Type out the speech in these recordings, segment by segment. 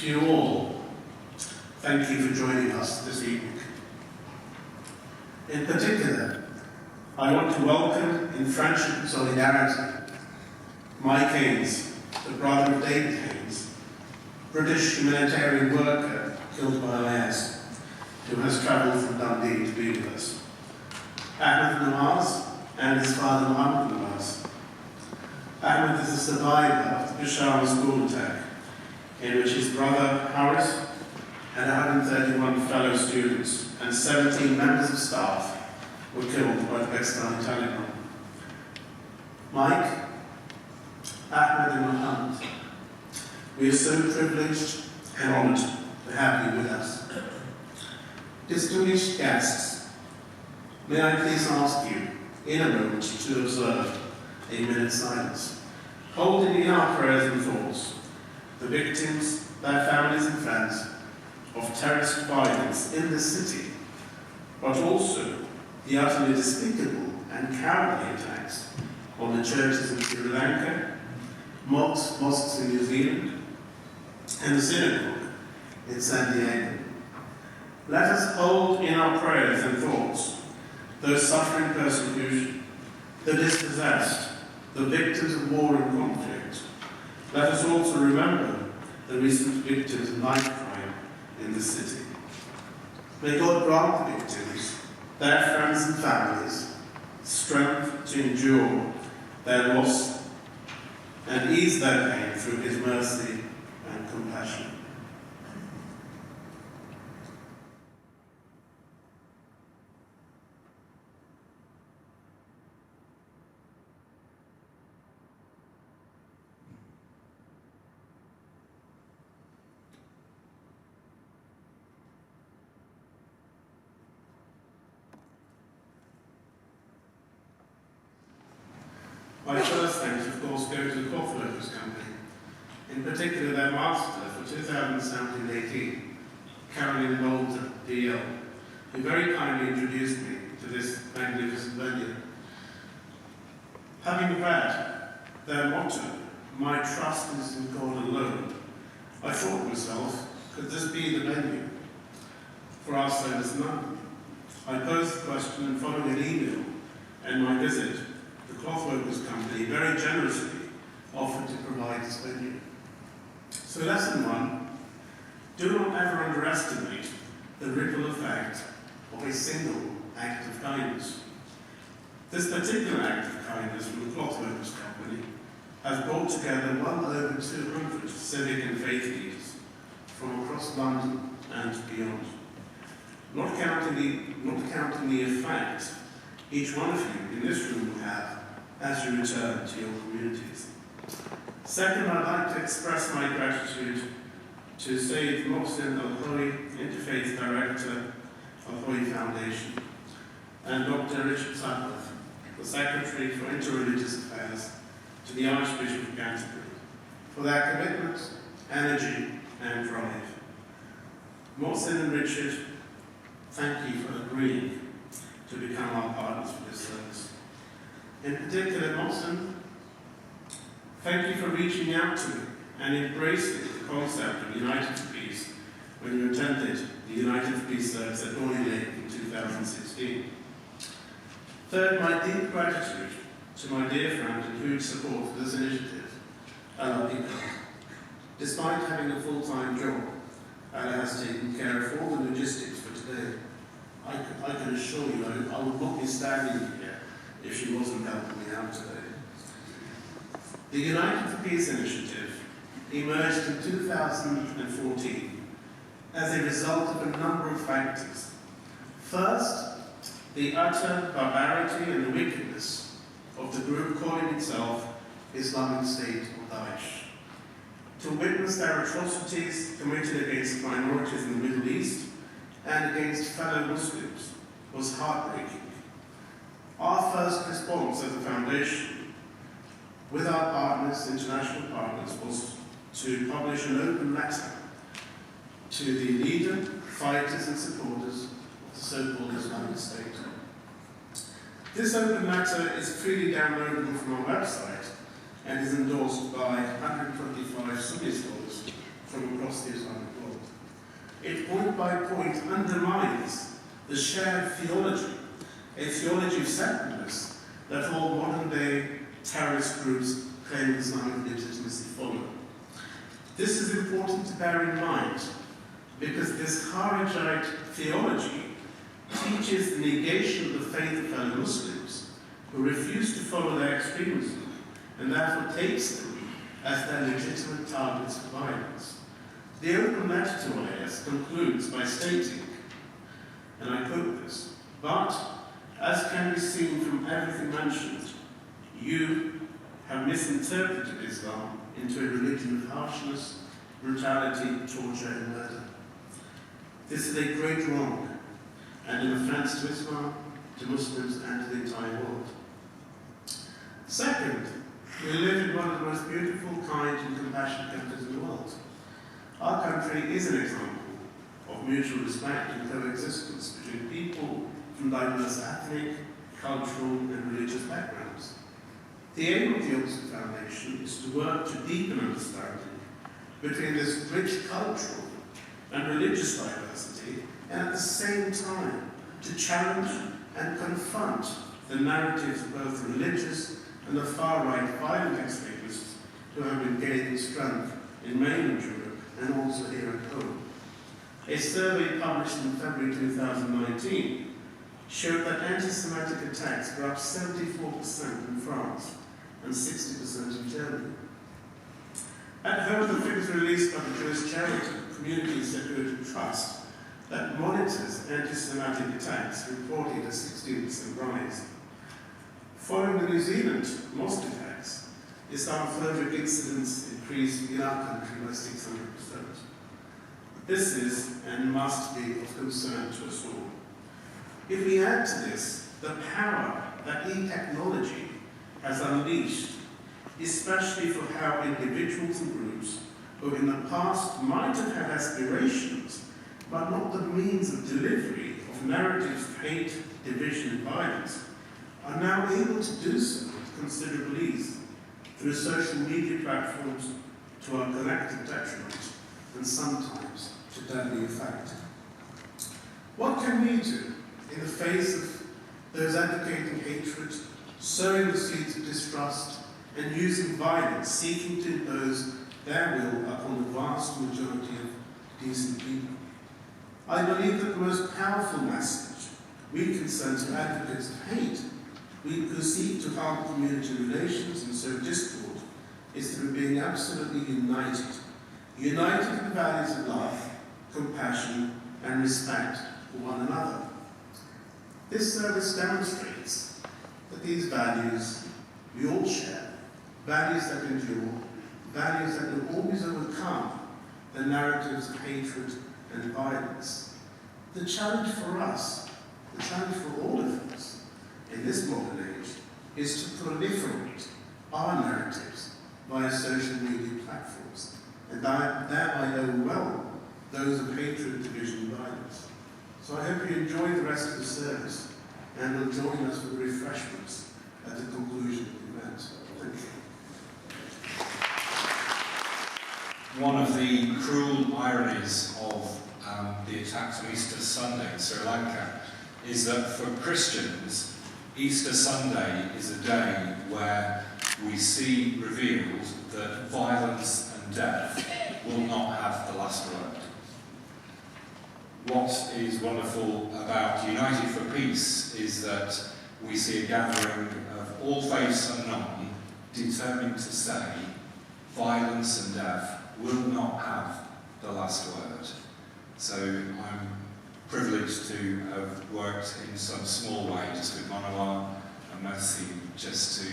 To you all, thank you for joining us this evening. In particular, I want to welcome in friendship and solidarity Mike Haynes, the brother of David Haynes, British humanitarian worker killed by IS, who has travelled from Dundee to be with us. Ahmed Nawaz and his father Muhammad Nawaz. Ahmed is a survivor of the Peshawar school attack, in which his brother Harris and 131 fellow students and 17 members of staff were killed by the Pakistani Taliban. Mike, Ahmed and Muhammad, we are so privileged and honoured to have you with us. Distinguished guests, may I please ask you, in a moment, to observe a minute's silence, holding in our prayers and thoughts the victims, their families and friends of terrorist violence in this city, but also the utterly despicable and cowardly attacks on the churches in Sri Lanka, mosques in New Zealand, and the synagogue in San Diego. Let us hold in our prayers and thoughts those suffering persecution, the dispossessed, the victims of war and conflict. Let us also remember the recent victims of knife crime in the city. May God grant the victims, their friends and families, strength to endure their loss and ease their pain through His mercy and compassion. My first thanks, of course, go to the Cloth Workers Company, in particular their master for 2017-18, Carolyn Bolter, DL, who very kindly introduced me to this magnificent venue. Having read their motto, "My trust is in God alone," I thought to myself, could this be the venue for our service none? I posed the question and following an email and my visit, the Cloth Workers Company very generously offered to provide this venue. So lesson one, do not ever underestimate the ripple effect of a single act of kindness. This particular act of kindness from the Cloth Workers Company has brought together well over 200 civic and faith leaders from across London and beyond. Not counting the effect each one of you in this room will have as you return to your communities. Second, I'd like to express my gratitude to Sayyid Mohsin Al-Hoy, Interfaith Director of Hoy Foundation, and Dr. Richard Sutcliffe, the Secretary for Interreligious Affairs to the Archbishop of Canterbury, for their commitment, energy, and drive. Mohsin and Richard, thank you for agreeing to become our partners for this service. In particular, Mohsin, thank you for reaching out to me and embracing the concept of United for Peace when you attended the United for Peace service at Dorney Lake in 2016. Third, my deep gratitude to my dear friend and huge support for this initiative, Ella Pico. Despite having a full-time job, Ella has taken care of all the logistics for today. I can assure you I would not be standing here if she wasn't helping me out today. The United for Peace initiative emerged in 2014 as a result of a number of factors. First, the utter barbarity and the wickedness of the group calling itself Islamic State or Daesh. To witness their atrocities committed against minorities in the Middle East and against fellow Muslims was heartbreaking. Our first response as a foundation, with our partners, international partners, was to publish an open letter to the leader, fighters and supporters of the so-called Islamic State. This open letter is freely downloadable from our website and is endorsed by 125 Sunni scholars from across the Islamic world. It point by point undermines the shared theology, a theology of separateness that all modern-day terrorist groups claim Islamic legitimacy follow. This is important to bear in mind because this Kharijite theology teaches the negation of the faith of fellow Muslims who refuse to follow their extremism and therefore takes them as their legitimate targets for violence. The open letter to IS concludes by stating, and I quote this, "But, as can be seen from everything mentioned, you have misinterpreted Islam into a religion of harshness, brutality, torture, and murder. This is a great wrong, and an offense to Islam, to Muslims, and to the entire world." Second, we live in one of the most beautiful, kind, and compassionate countries in the world. Our country is an example of mutual respect and coexistence between people from diverse ethnic, cultural, and religious backgrounds. The aim of the Oxford Foundation is to work to deepen understanding between this rich cultural and religious diversity, and at the same time to challenge and confront the narratives of both religious and the far-right violent extremists who have been gaining strength in mainland Europe and also here at home. A survey published in February 2019 showed that anti-Semitic attacks were up 74% in France and 60% in Germany. At home, the figures released by the Jewish charity Community Security Trust that monitors anti-Semitic attacks reported a 16% rise. Following the New Zealand mosque attacks, Islamophobic incidents increased in our country by 600%. This is and must be of concern to us all. If we add to this the power that e-technology has unleashed, especially for how individuals and groups who in the past might have had aspirations, but not the means of delivery of narratives of hate, division, and violence, are now able to do so with considerable ease through social media platforms to our collective detriment and sometimes to deadly effect. What can we do in the face of those advocating hatred, sowing the seeds of distrust, and using violence, seeking to impose their will upon the vast majority of decent people? I believe that the most powerful message we can send to advocates of hate, who seek to harm community relations and sow discord, is through being absolutely united. United in the values of love, compassion, and respect for one another. This service demonstrates that these values we all share, values that endure, values that will always overcome the narratives of hatred and violence. The challenge for us, the challenge for all of us in this modern age, is to proliferate our narratives via social media platforms and thereby overwhelm those of hatred, division, and violence. So I hope you enjoy the rest of the service and will join us for the refreshments at the conclusion of the event. Thank you. One of the cruel ironies of the attacks on Easter Sunday in Sri Lanka is that for Christians, Easter Sunday is a day where we see revealed that violence and death will not have the last word. What is wonderful about United for Peace is that we see a gathering of all faiths and none determined to say violence and death will not have the last word. So I'm privileged to have worked in some small way just with Monawar and Mercy just to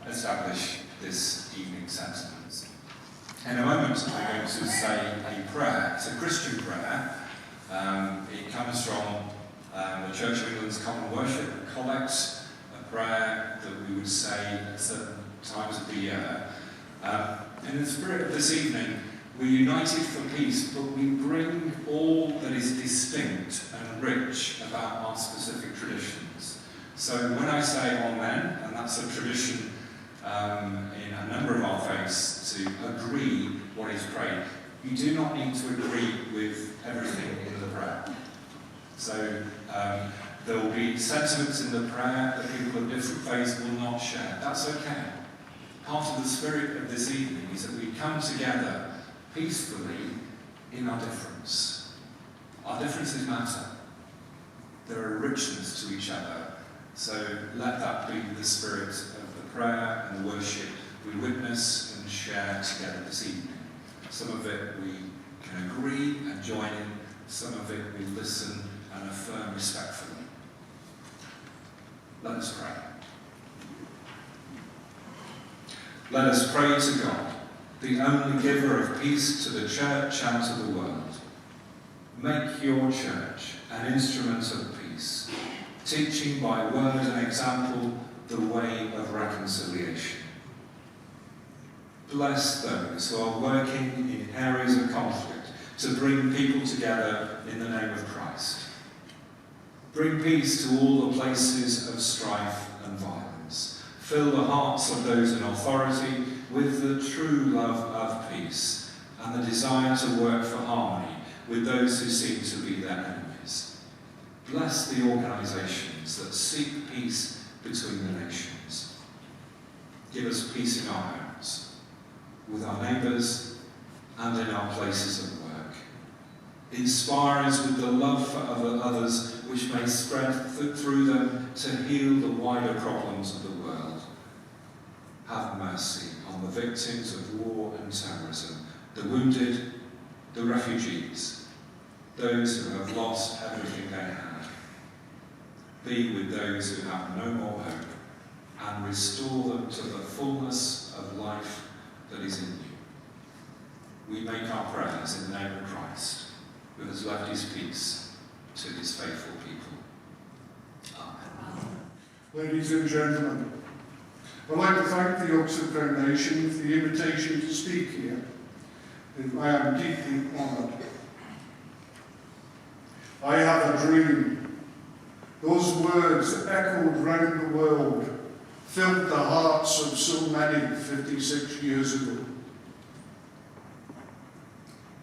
establish this evening's sentiments. In a moment I'm going to say a prayer. It's a Christian prayer. It comes from the Church of England's Common Worship. It collects a prayer that we would say at certain times of the year. In the spirit of this evening, we're united for peace, but we bring all that is distinct and rich about our specific traditions. So when I say Amen, and that's a tradition in a number of our faiths to agree what is prayed, You do not need to agree with everything in the prayer. So there will be sentiments in the prayer that people of different faiths will not share. That's okay. Part of the spirit of this evening is that we come together peacefully in our difference. Our differences matter. There are richness to each other. So let that be the spirit of the prayer and the worship we witness and share together this evening. Some of it we can agree and join in. Some of it we listen and affirm respectfully. Let us pray. Let us pray to God, the only giver of peace to the church and to the world. Make your church an instrument of peace, teaching by word and example the way of reconciliation. Bless those who are working in areas of conflict to bring people together in the name of Christ. Bring peace to all the places of strife and violence. Fill the hearts of those in authority with the true love of peace and the desire to work for harmony with those who seem to be their enemies. Bless the organisations that seek peace between the nations. Give us peace in our homes, with our neighbours, and in our places of work. Inspire us with the love for others which may spread through them to heal the wider problems of the world. Have mercy on the victims of war and terrorism, the wounded, the refugees, those who have lost everything they had. Be with those who have no more hope, and restore them to the fullness of life that is in you. We make our prayers in the name of Christ, who has left his peace to his faithful people. Amen. Ladies and gentlemen, I'd like to thank the Oxford Foundation for the invitation to speak here. I am deeply honoured. I have a dream. Those words echoed round the world, filled the hearts of so many 56 years ago.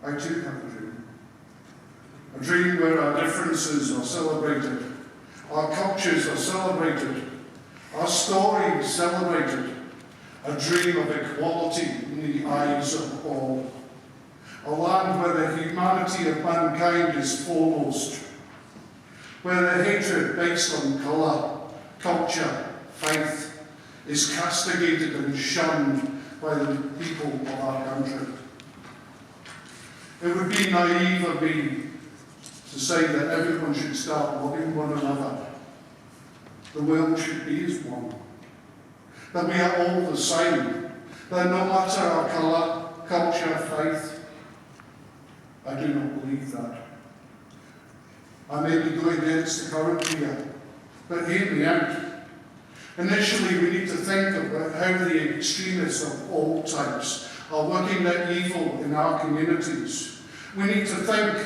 I too have a dream. A dream where our differences are celebrated, our cultures are celebrated, our stories celebrated. A dream of equality in the eyes of all. A land where the humanity of mankind is foremost, where the hatred based on colour, culture, faith is castigated and shunned by the people of our country. It would be naive of me to say that everyone should start loving one another. The world should be as one. That we are all the same. That no matter our colour, culture, faith. I do not believe that. I may be going against the current here, but hear me out. Initially, we need to think about how the extremists of all types are working their evil in our communities. We need to think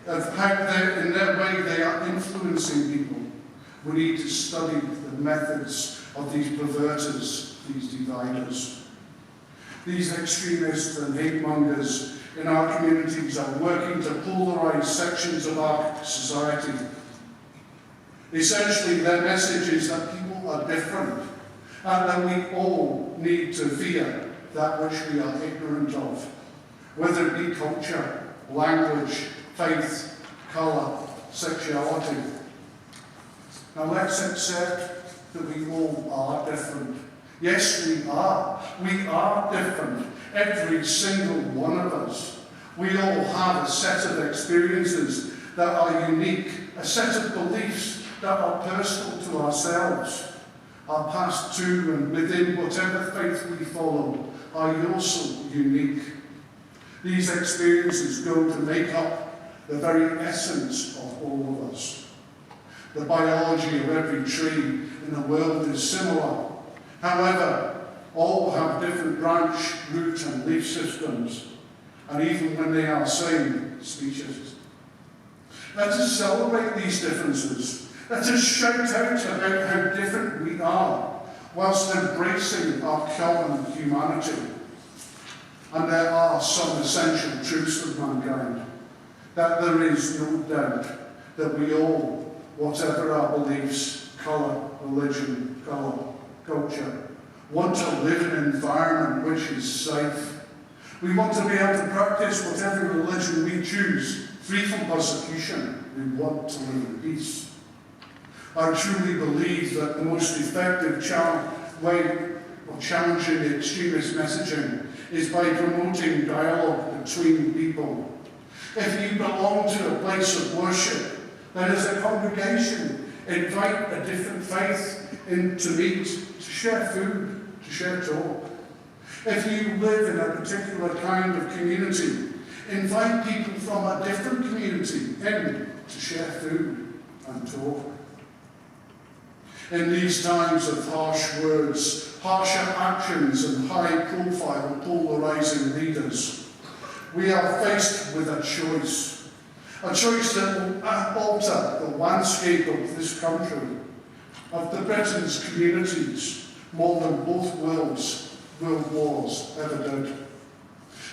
of how in their way they are influencing people. We need to study the methods of these perverters, these dividers. These extremists and hate mongers in our communities are working to polarise sections of our society. Essentially, their message is that people are different and that we all need to fear that which we are ignorant of, whether it be culture, language, faith, colour, sexuality. Now let's accept that we all are different. Yes, we are. We are different. Every single one of us. We all have a set of experiences that are unique, a set of beliefs that are personal to ourselves. Our past too, and within whatever faith we follow, are also unique. These experiences go to make up the very essence of all of us. The biology of every tree in the world is similar. However, all have different branch, root and leaf systems, and even when they are same species. Let us celebrate these differences. Let us shout out about how different we are, whilst embracing our common humanity. and there are some essential truths of mankind, that there is no doubt that we all, whatever our beliefs, colour, religion, culture, want to live in an environment which is safe. We want to be able to practice whatever religion we choose, free from persecution. We want to live in peace. I truly believe that the most effective way of challenging the extremist messaging is by promoting dialogue between people. If you belong to a place of worship, then as a congregation, invite a different faith in to meet, to share food, to share talk. If you live in a particular kind of community, invite people from a different community in to share food and talk. In these times of harsh words, harsher actions and high-profile polarising leaders, we are faced with a choice that will alter the landscape of this country, of the Britain's communities, more than both world wars ever did.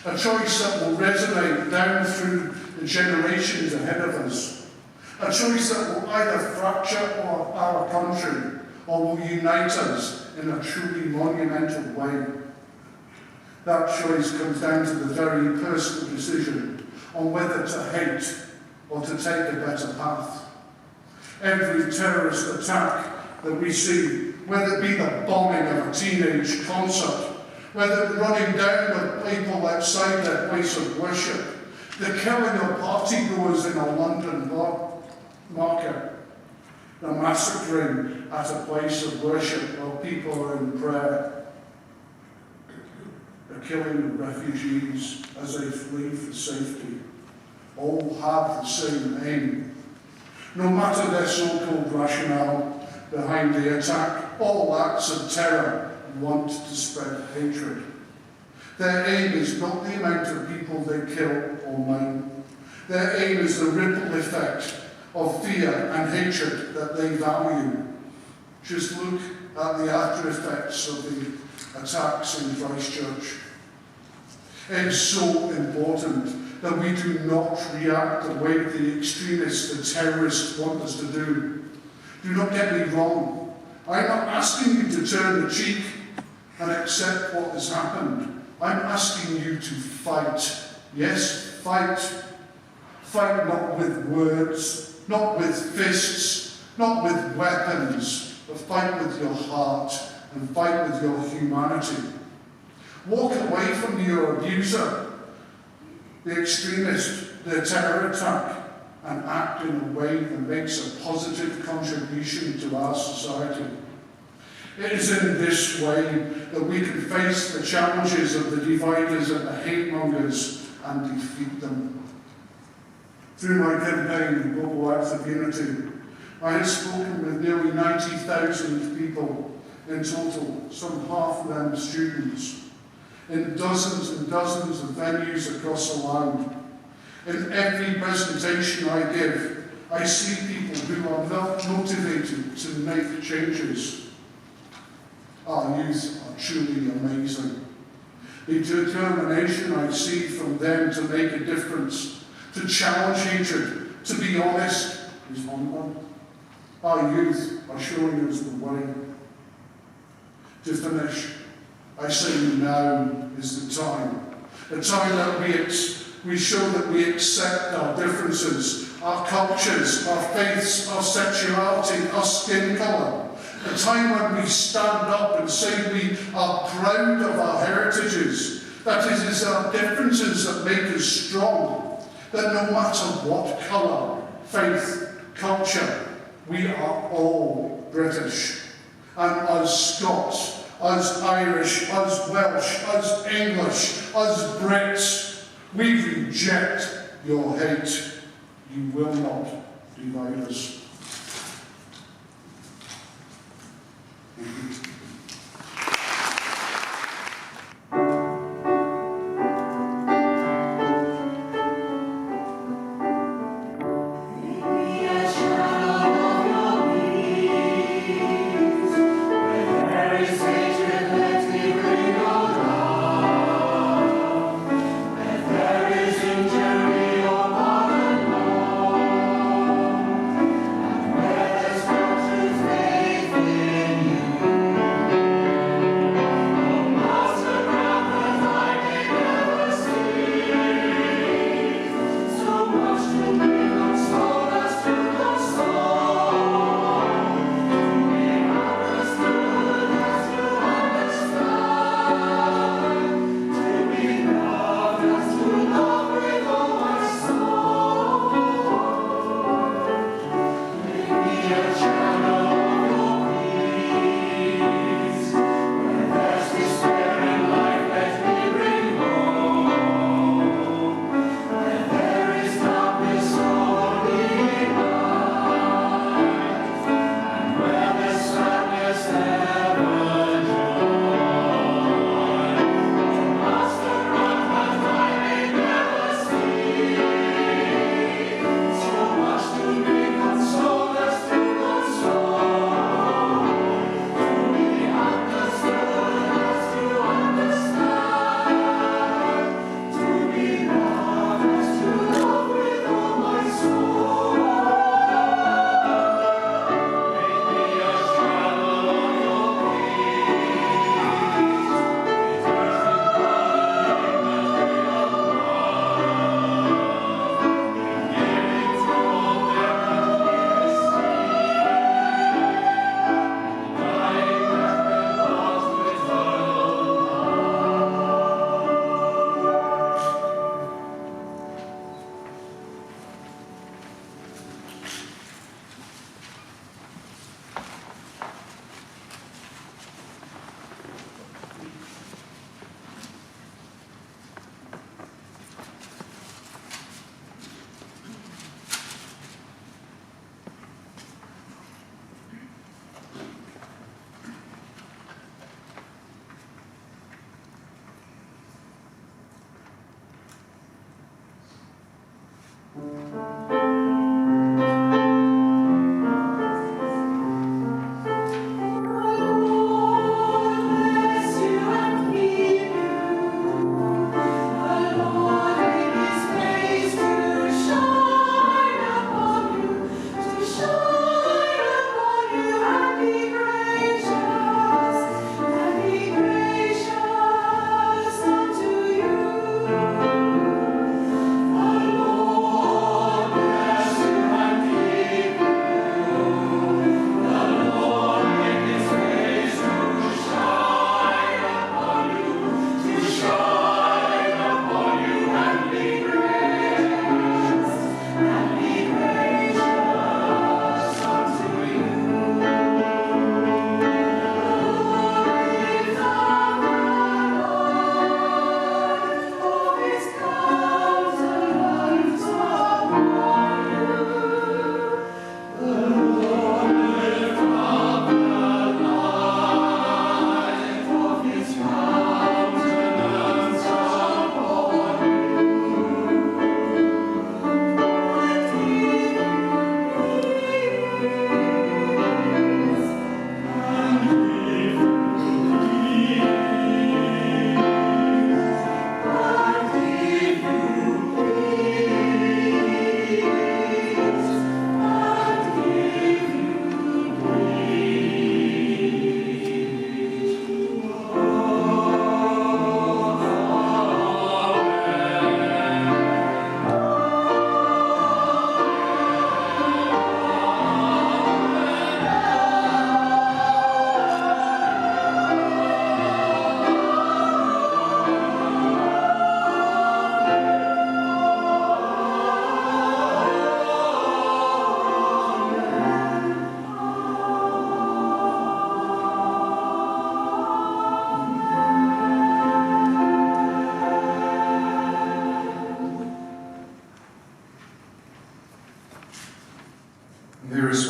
A choice that will resonate down through the generations ahead of us. A choice that will either fracture our country or will unite us in a truly monumental way. That choice comes down to the very personal decision on whether to hate or to take a better path. Every terrorist attack that we see, whether it be the bombing of a teenage concert, whether it be running down of people outside their place of worship, the killing of partygoers in a London market, the massacring at a place of worship while people are in prayer, the killing of refugees as they flee for safety, all have the same aim. No matter their so-called rationale behind the attack, all acts of terror want to spread hatred. Their aim is not the amount of people they kill or maim. Their aim is the ripple effect of fear and hatred that they value. Just look at the after effects of the attacks in Christchurch. It's so important that we do not react the way the extremists, the terrorists want us to do. Do not get me wrong. I'm not asking you to turn the cheek and accept what has happened. I'm asking you to fight. Yes, fight. Fight not with words, not with fists, not with weapons, but fight with your heart and fight with your humanity. Walk away from your abuser, the extremist, the terror attack, and act in a way that makes a positive contribution to our society. It is in this way that we can face the challenges of the dividers and the hate-mongers and defeat them. Through my campaign, Global Acts of Unity, I have spoken with nearly 90,000 people in total, some half of them students, in dozens and dozens of venues across the land. In every presentation I give, I see people who are not motivated to make changes. Our youth are truly amazing. The determination I see from them to make a difference, to challenge hatred, to be honest, is humbling. Our youth are showing us the way. To finish, I say now is the time that we show that we accept our differences, our cultures, our faiths, our sexuality, our skin colour. A time when we stand up and say we are proud of our heritages, that it is our differences that make us strong, that no matter what colour, faith, culture, we are all British. And us Scots, us Irish, us Welsh, us English, us Brits, we reject your hate. You will not divide us.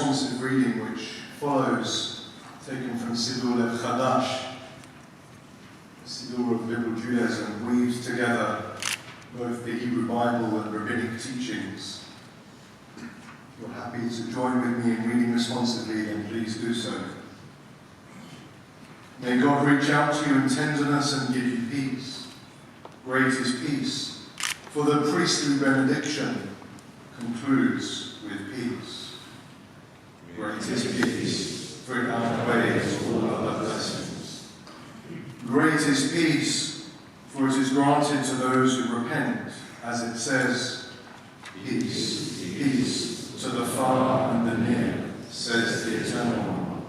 responsive reading which follows, taken from Siddur Chadash, the Siddur of Liberal Judaism, weaves together both the Hebrew Bible and rabbinic teachings. If you're happy to join with me in reading responsively, then please do so. May God reach out to you in tenderness and give you peace. Great is peace, for the priestly benediction concludes with peace. Great is peace, for it outweighs all other blessings. Great is peace, for it is granted to those who repent, as it says, peace, peace to the far and the near, says the Eternal One.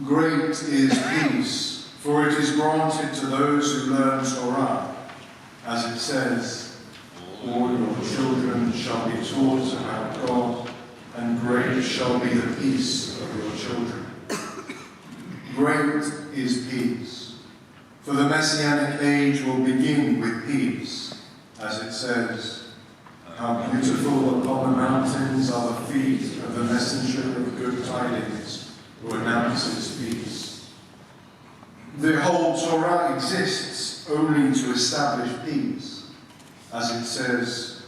Great is peace, for it is granted to those who learn Torah, as it says, all your children shall be taught about God, and great shall be the peace of your children. Great is peace, for the Messianic age will begin with peace, as it says, how beautiful upon the mountains are the feet of the messenger of good tidings, who announces peace. The whole Torah exists only to establish peace. As it says,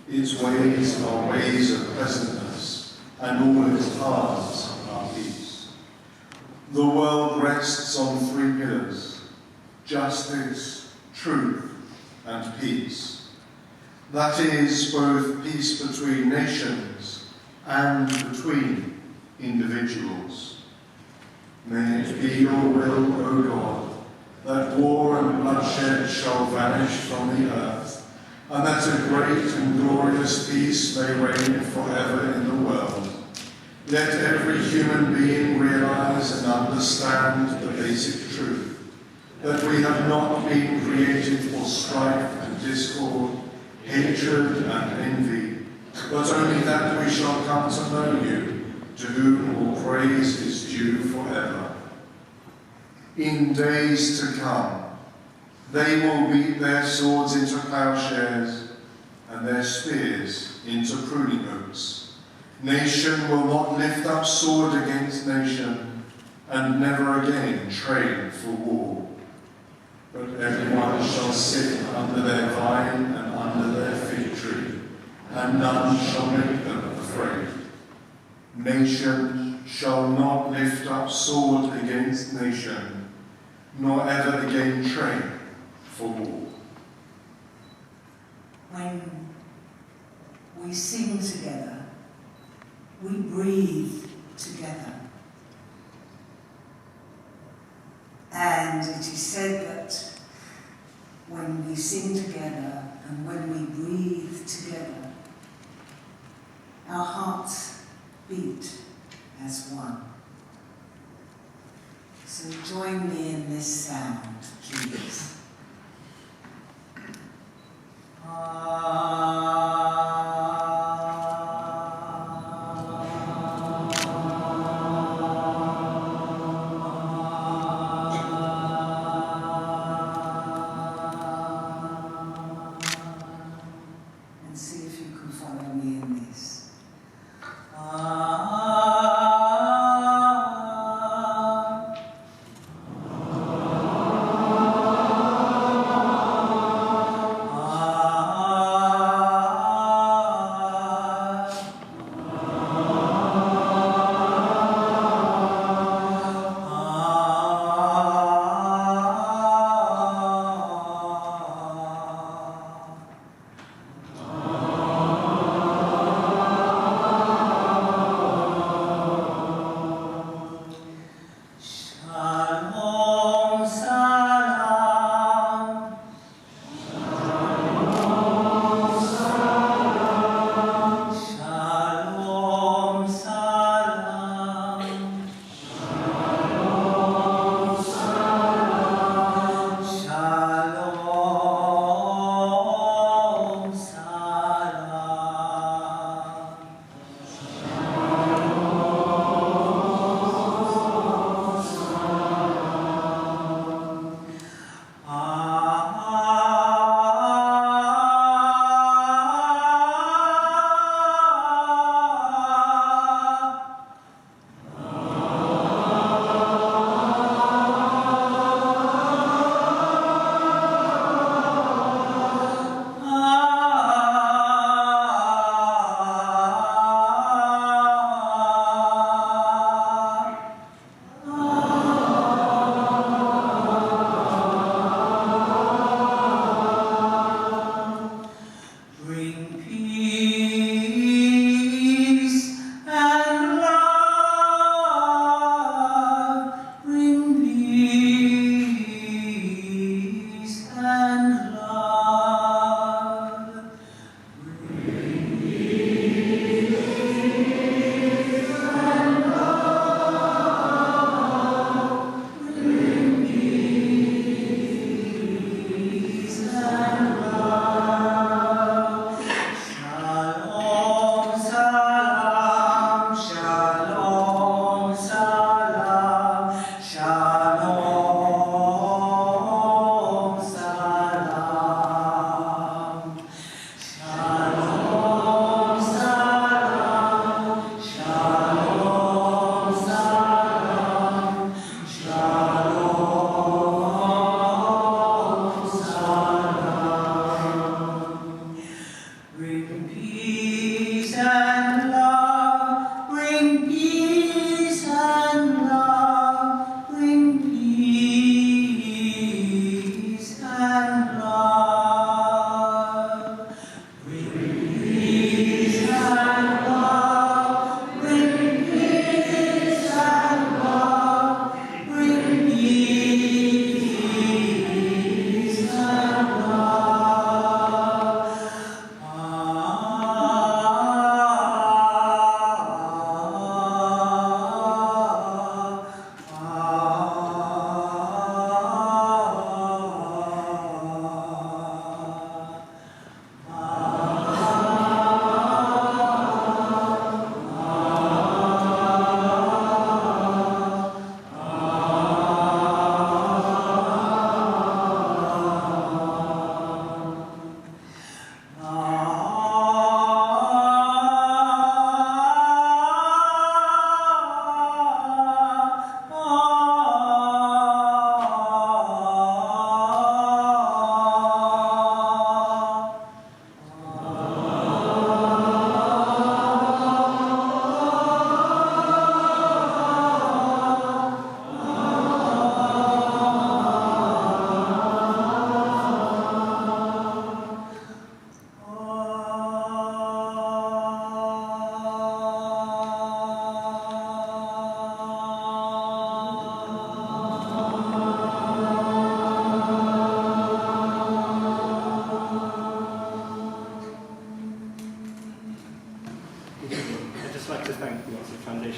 its ways are ways of pleasantness, and all its paths are peace. The world rests on three pillars: justice, truth, and peace. That is, both peace between nations and between individuals. May it be your will, O God, that war and bloodshed shall vanish from the earth, and that a great and glorious peace may reign forever in the world. Let every human being realize and understand the basic truth, that we have not been created for strife and discord, hatred and envy, but only that we shall come to know you, to whom all praise is due forever. In days to come, they will beat their swords into plowshares and their spears into pruning hooks. Nation will not lift up sword against nation, and never again train for war. But everyone shall sit under their vine and under their fig tree, and none shall make them afraid. Nation shall not lift up sword against nation, nor ever again train for war. When we sing together, we breathe together. And it is said that when we sing together and when we breathe together, our hearts beat as one. So join me in this sound, please. And see if you can follow me in this.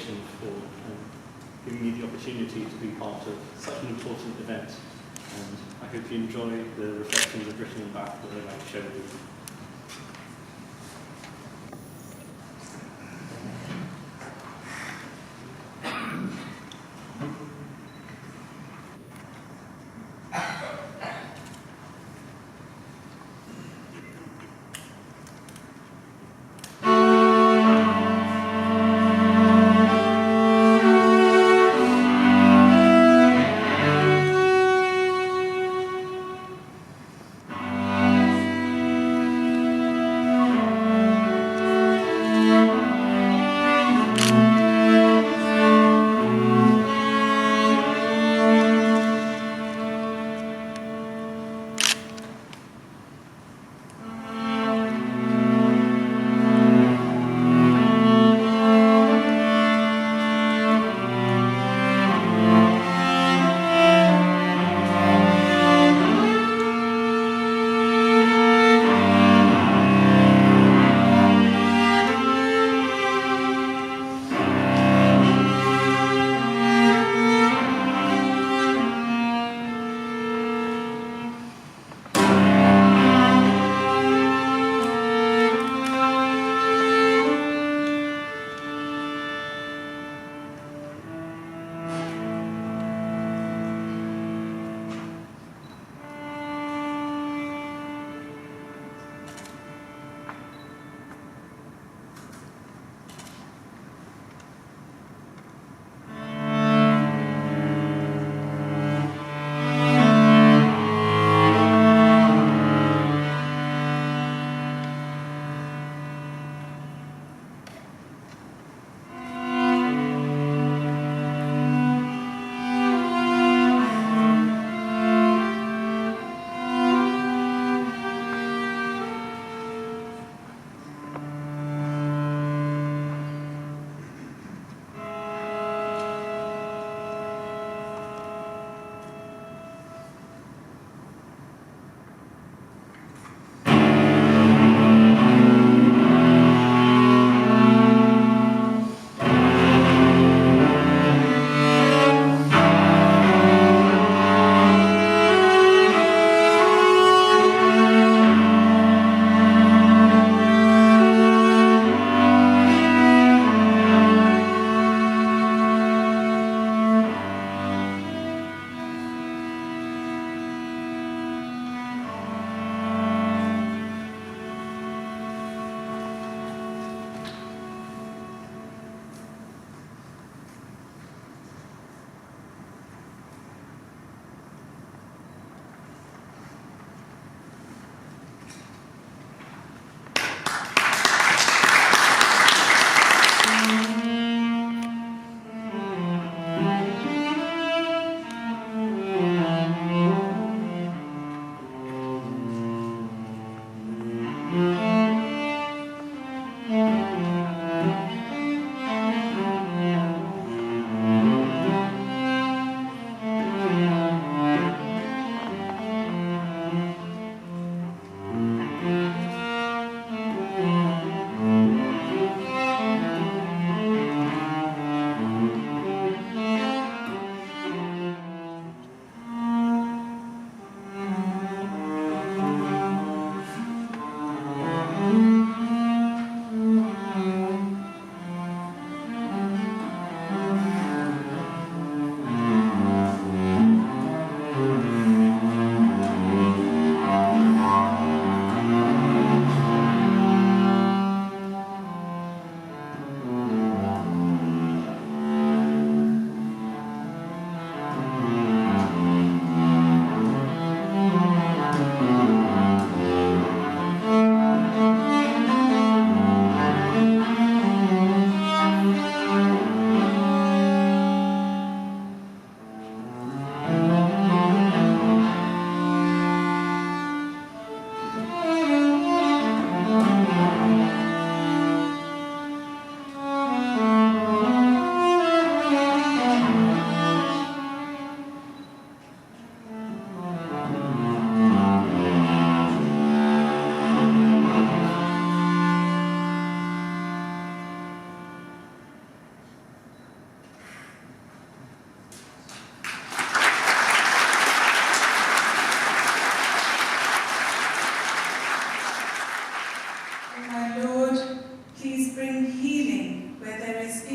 Foundation for giving me the opportunity to be part of such an important event. And I hope you enjoy the reflections of written and back that I'd like to share with you.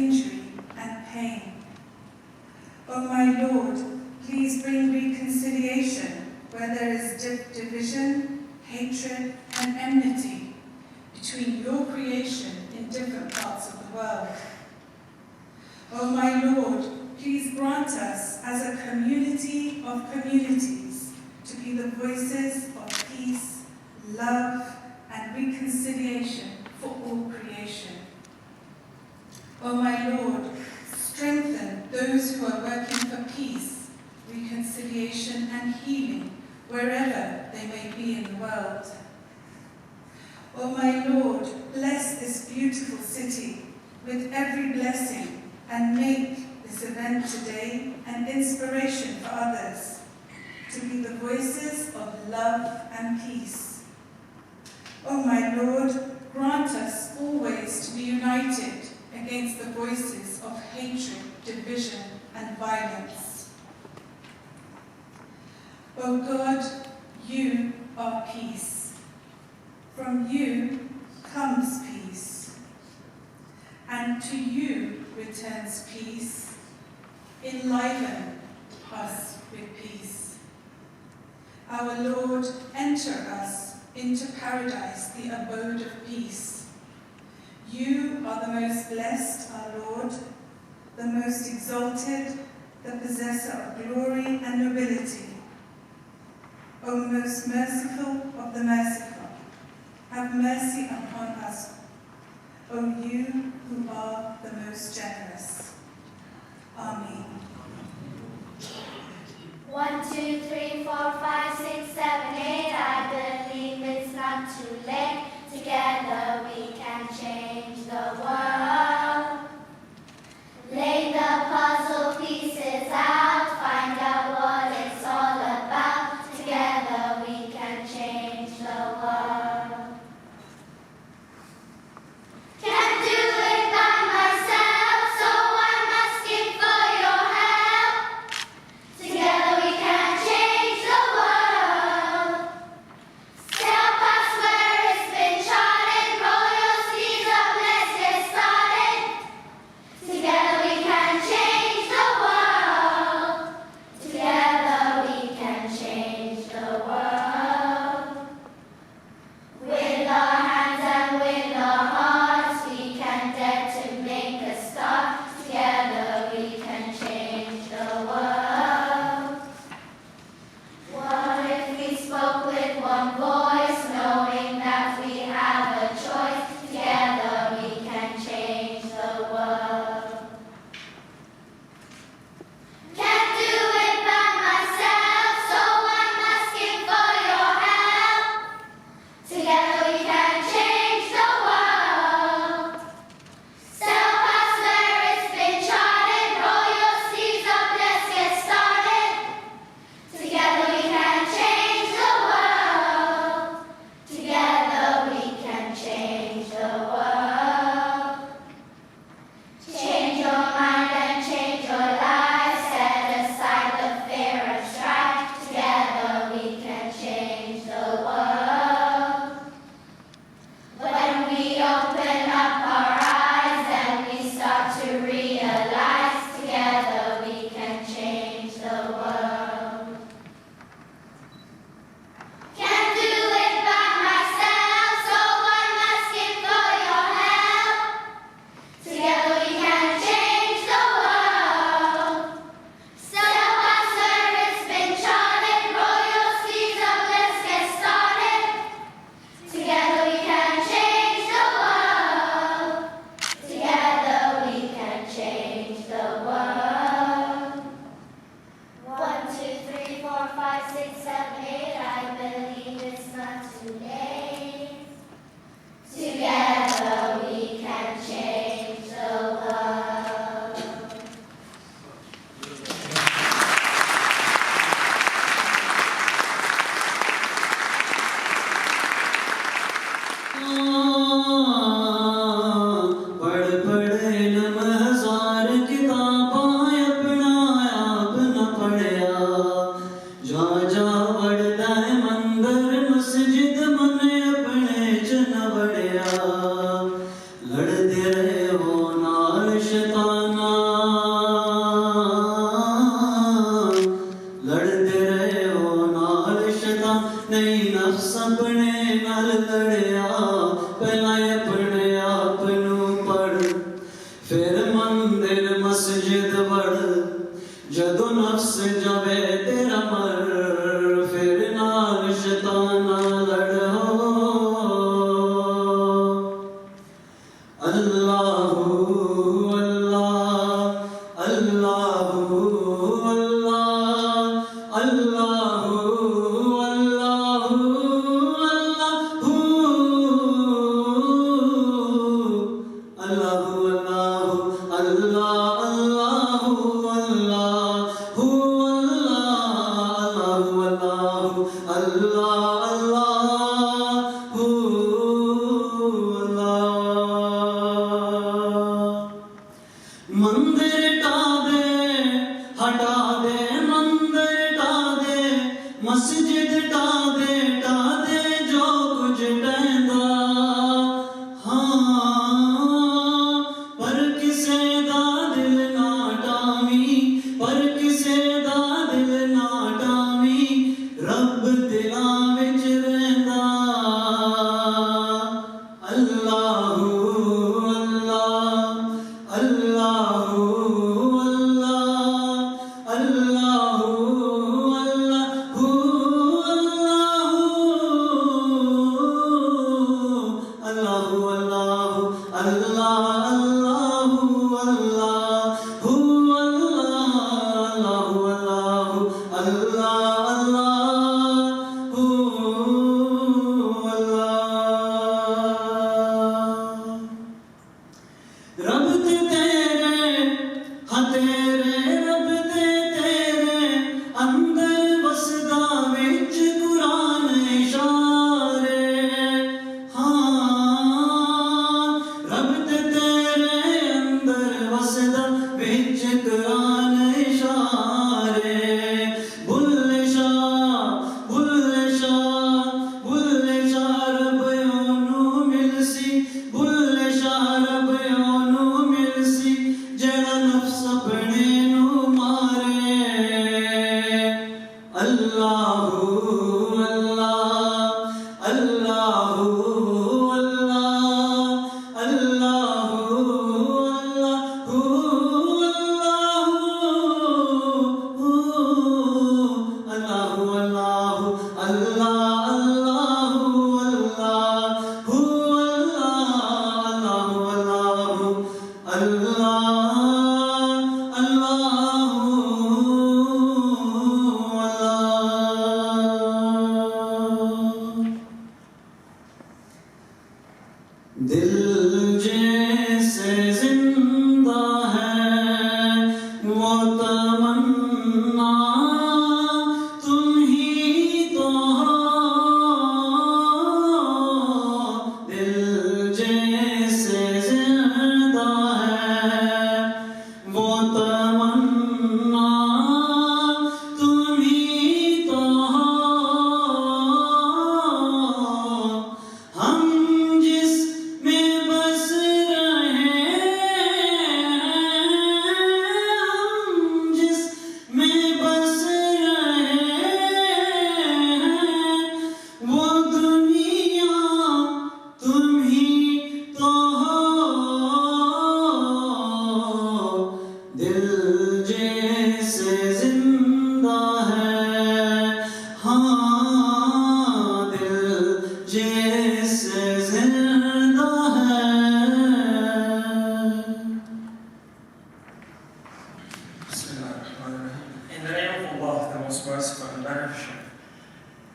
injury and pain. O my Lord, please bring reconciliation where there is division, hatred, and enmity between your creation in different parts of the world. O my Lord, please grant us as a community of communities to be the voices of peace, love, and reconciliation for all creation. O my Lord, strengthen those who are working for peace, reconciliation, and healing wherever they may be in the world. O my Lord, bless this beautiful city with every blessing and make this event today an inspiration for others to be the voices of love and peace. O my Lord, grant us always to be united against the voices of hatred, division, and violence. O God, you are peace. From you comes peace, and to you returns peace. Enliven us with peace. Our Lord, enter us into paradise, the abode of peace. You are the most blessed, our Lord, the most exalted, the possessor of glory and nobility. O most merciful of the merciful, have mercy upon us, O you who are the most generous. Amen. 1, 2, 3, 4, 5, 6, 7, 8. I believe it's not too late. Together we can change the world. Lay the puzzle pieces out, find out what it's all about. Together we can change the world. Can't do it by myself, so I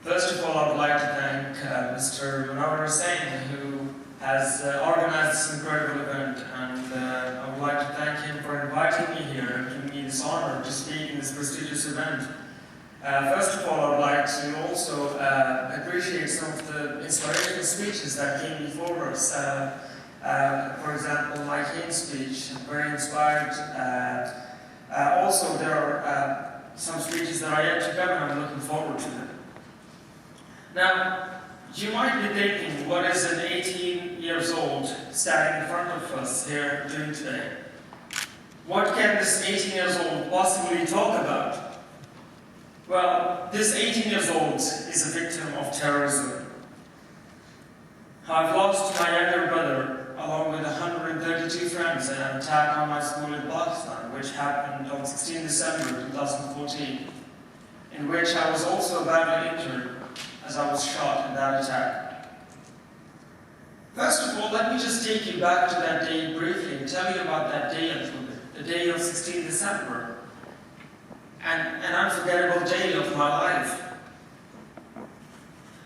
First of all, I would like to thank Mr. Monawar Hussain, who has organized this incredible event, and I would like to thank him for inviting me here and giving me this honor to speak in this prestigious event. First of all, I would like to also appreciate some of the inspirational speeches that came before us. For example, my King's speech, very inspired. Also, there are some speeches that are yet to come, and I'm looking forward to them. Now, you might be thinking, what is an 18 years old standing in front of us here doing today? What can this 18 years old possibly talk about? Well, this 18 years old is a victim of terrorism. I've lost my younger brother along with 132 friends in an attack on my school in Pakistan, which happened on 16 December 2014, in which I was also badly injured as I was shot in that attack. First of all, let me just take you back to that day briefly and tell you about that day a little bit. the day of 16 December, and an unforgettable day of my life.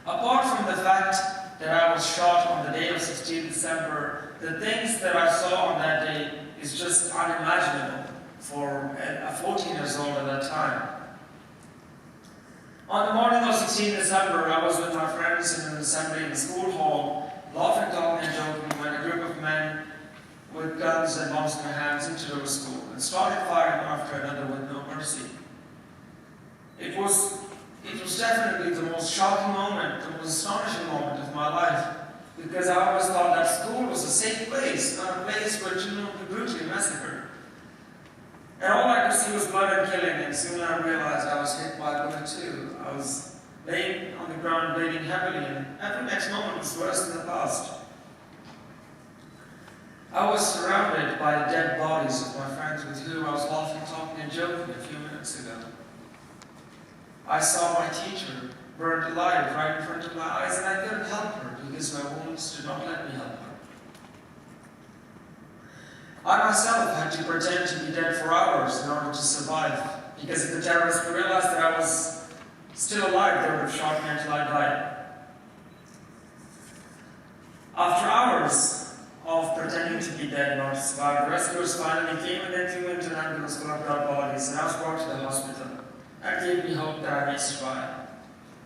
Apart from the fact that I was shot on the day of 16 December, the things that I saw on that day is just unimaginable for a 14 years old at that time. On the morning of 16 December, I was with my friends in an assembly in the school hall, laughing, talking and joking when a group of men with guns and bombs in their hands entered our school and started firing one after another with no mercy. It was definitely the most shocking moment, the most astonishing moment of my life, because I always thought that school was a safe place, not a place where children would be brutally massacred. And all I could see was blood and killing, and soon I realized I was hit by a bullet too. I was laying on the ground bleeding heavily, and every next moment was worse than the past. I was surrounded by the dead bodies of my friends with whom I was laughing, talking and joking a few minutes ago. I saw my teacher burned alive right in front of my eyes, and I couldn't help her because my wounds did not let me help her. I myself had to pretend to be dead for hours in order to survive, because if the terrorists realized that I was still alive, they would have shot me until I died. After hours of pretending to be dead in order to survive, the rescuers finally came and then threw into an ambulance full of dead bodies, and I was brought to the hospital. That gave me hope that I may survive.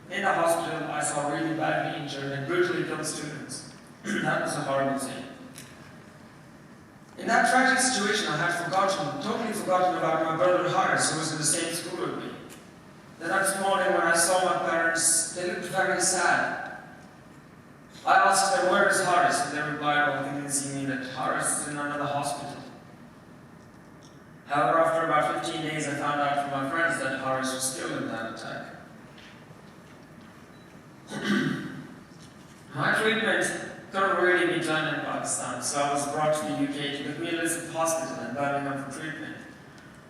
In the hospital, I saw really badly injured and brutally killed students. That was a horrible thing. In that tragic situation, I had totally forgotten about my brother Haris, who was in the same school with me. The next morning, when I saw my parents, they looked very sad. I asked them, "Where is Haris?" And they replied, "Oh, convincing me that Haris is in another hospital." However, after about 15 days, I found out from my friends that Haris was killed in that attack. My treatment couldn't really be done in Pakistan, so I was brought to the UK to the Queen Elizabeth Hospital in Birmingham for treatment,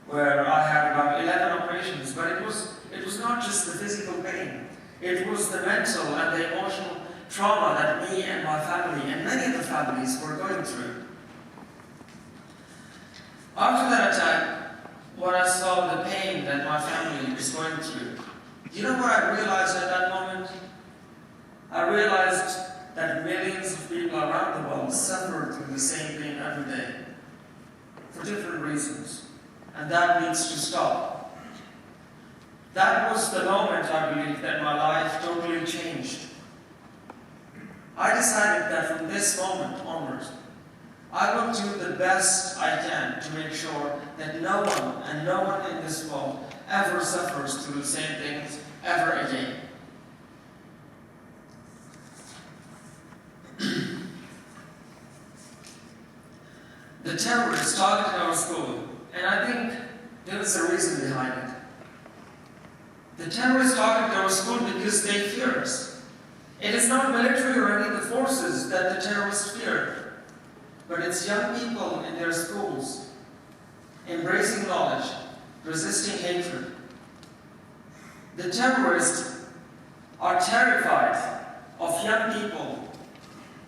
where I had about 11 operations. But it was not just the physical pain; it was the mental and the emotional trauma that me and my family and many of the families were going through. After that attack, when I saw the pain that my family was going through, you know what I realized at that moment? I realized that millions of people around the world suffer through the same pain every day, for different reasons, and that needs to stop. That was the moment, I believe, that my life totally changed. I decided that from this moment onwards, I will do the best I can to make sure that no one in this world ever suffers through the same things ever again. The terrorists targeted our school, and I think there is a reason behind it. The terrorists targeted our school because they fear us. It is not military or any of the forces that the terrorists fear, but it's young people in their schools, embracing knowledge, resisting hatred. The terrorists are terrified of young people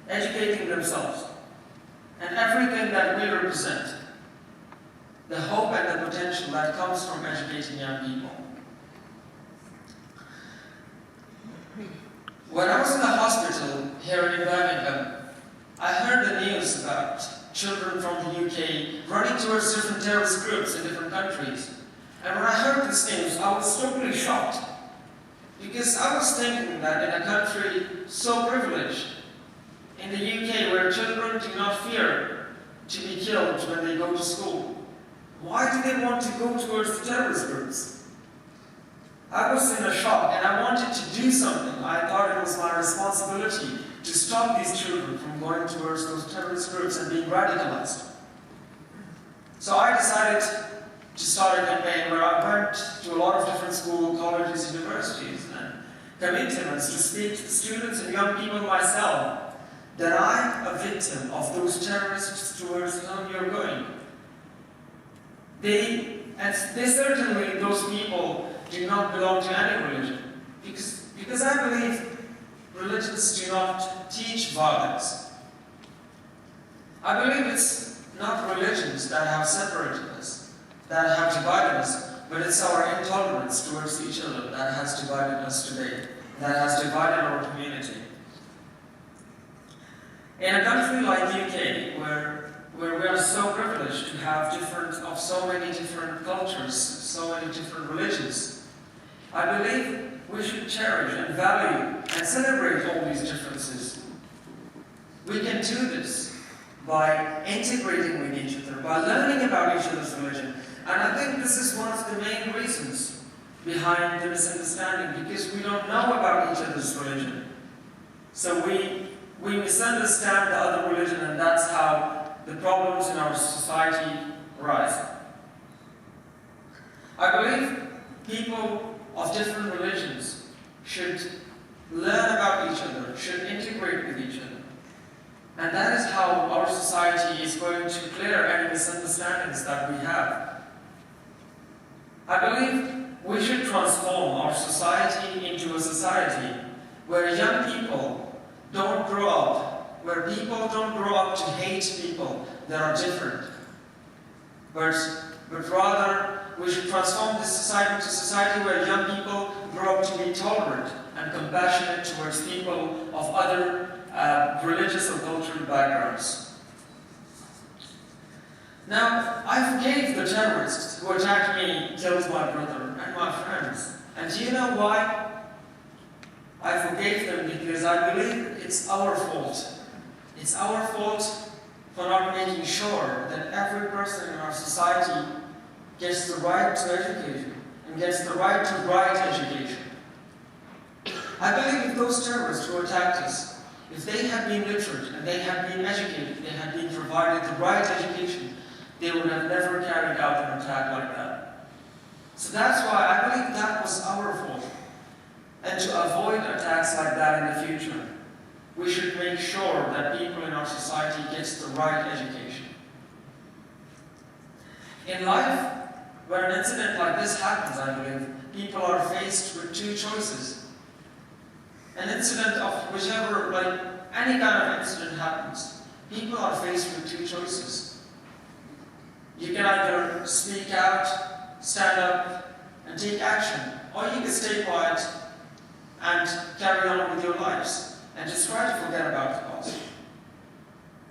educating themselves and everything that we represent, the hope and the potential that comes from educating young people. When I was in the hospital here in Birmingham, I heard the news about children from the UK running towards different terrorist groups in different countries. And when I heard this news, I was totally shocked. Because I was thinking that in a country so privileged, in the UK where children do not fear to be killed when they go to school, why do they want to go towards the terrorist groups? I was in a shock and I wanted to do something. I thought it was my responsibility to stop these children from going towards those terrorist groups and being radicalized. So I decided to start a campaign where I went to a lot of different schools, colleges, universities, and commitments to speak to the students and young people myself that I'm a victim of those terrorists towards whom you're going. They certainly, those people, do not belong to any religion. Because I believe religions do not teach violence. I believe it's not religions that have separated us, that have divided us, but it's our intolerance towards each other that has divided us today, that has divided our community. In a country like the UK, where we are so privileged to have so many different cultures, so many different religions, I believe we should cherish and value and celebrate all these differences. We can do this by integrating with each other, by learning about each other's religion. And I think this is one of the main reasons behind the misunderstanding, because we don't know about each other's religion. So we misunderstand the other religion, and that's how the problems in our society rise. I believe people of different religions should learn about each other, should integrate with each other. And that is how our society is going to clear any misunderstandings that we have. I believe we should transform our society into a society where young people don't grow up, where people don't grow up to hate people that are different, but rather we should transform this society into a society where young people grow up to be tolerant and compassionate towards people of other religious or cultural backgrounds. Now, I forgave the terrorists who attacked me, killed my brother and my friends. And do you know why? I forgave them because I believe it's our fault. It's our fault for not making sure that every person in our society gets the right to education and gets the right to right education. I believe if those terrorists who attacked us, if they had been literate and they had been educated, they had been provided the right education, they would have never carried out an attack like that. So that's why I believe that was our fault. And to avoid attacks like that in the future, we should make sure that people in our society gets the right education. In life, when an incident like this happens, I believe, people are faced with two choices. An incident of whichever, like any kind of incident happens, people are faced with two choices. You can either speak out, stand up, and take action, or you can stay quiet and carry on with your lives and just try to forget about the past.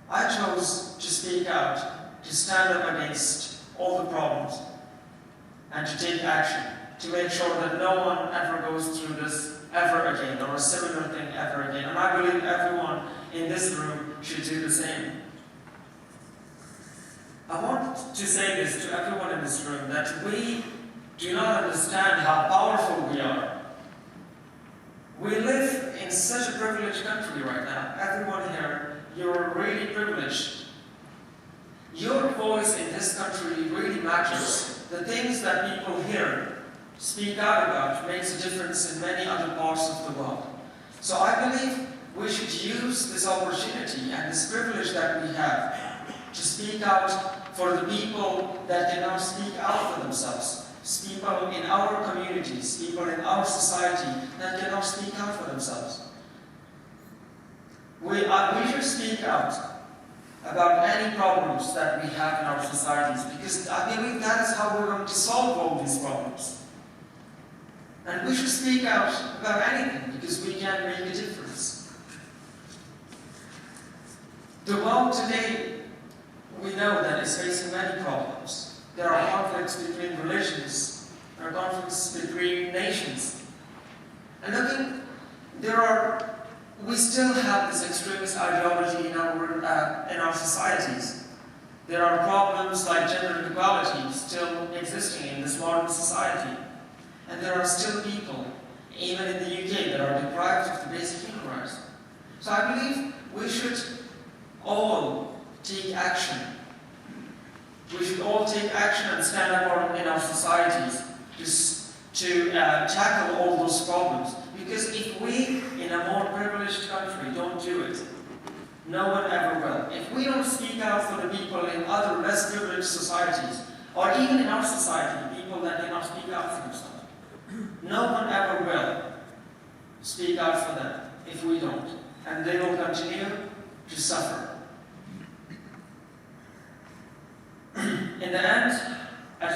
I chose to speak out, to stand up against all the problems, and to take action, to make sure that no one ever goes through this ever again, or a similar thing ever again. And I believe everyone in this room should do the same. I want to say this to everyone in this room, that we do not understand how powerful we are. We live in such a privileged country right now. Everyone here, you're really privileged. Your voice in this country really matters. The things that people here speak out about makes a difference in many other parts of the world. So I believe we should use this opportunity and this privilege that we have to speak out for the people that cannot speak out for themselves. People in our communities, people in our society that cannot speak out for themselves. We should speak out about any problems that we have in our societies, because I believe that is how we're going to solve all these problems. And we should speak out about anything, because we can make a difference. The world today, we know that is facing many problems. There are conflicts between religions, there are conflicts between nations. And I think we still have this extremist ideology in our societies. There are problems like gender inequality still existing in this modern society. And there are still people, even in the UK, that are deprived of the basic human rights. So I believe we should all take action. We should all take action and stand up in our societies to tackle all those problems. Because if we, in a more privileged country, don't do it, no one ever will. If we don't speak out for the people in other less privileged societies, or even in our society, people that cannot speak out for themselves, no one ever will speak out for them if we don't. And they will continue to suffer.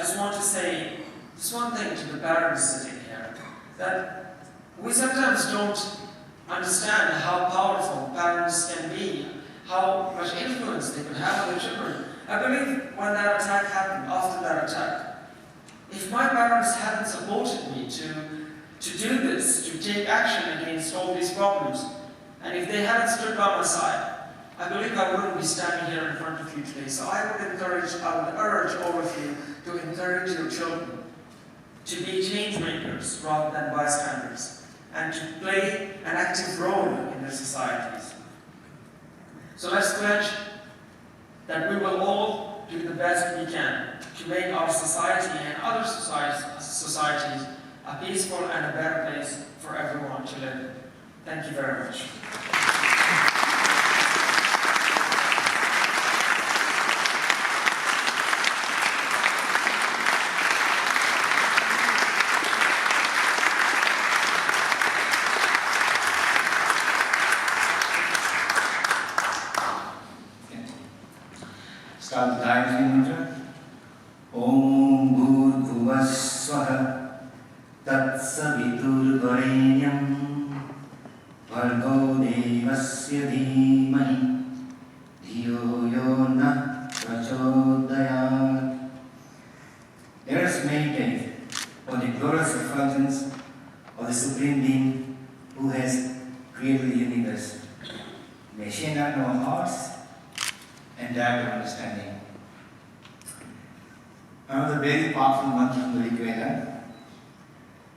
just want to say just one thing to the parents sitting here, that we sometimes don't understand how powerful parents can be, how much influence they can have on their children. I believe when that attack happened, after that attack, if my parents hadn't supported me to do this, to take action against all these problems, and if they hadn't stood by my side, I believe I wouldn't be standing here in front of you today. So I would urge all of you to encourage your children to be change makers rather than bystanders, and to play an active role in their societies. So let's pledge that we will all do the best we can to make our society and other societies a peaceful and a better place for everyone to live in. Thank you very much. Start the Gayatri Mantra. Om Bhurbhuvah Swaha Tat Savitur Varenyam Bhargo Devasya Dhimahi Dhiyo Yo Na Prachodayat. Let us meditate on the glorious effulgence of the Supreme Being who has created the universe. May she enlighten our hearts and depth of understanding. Another very powerful mantra from the Rig Veda: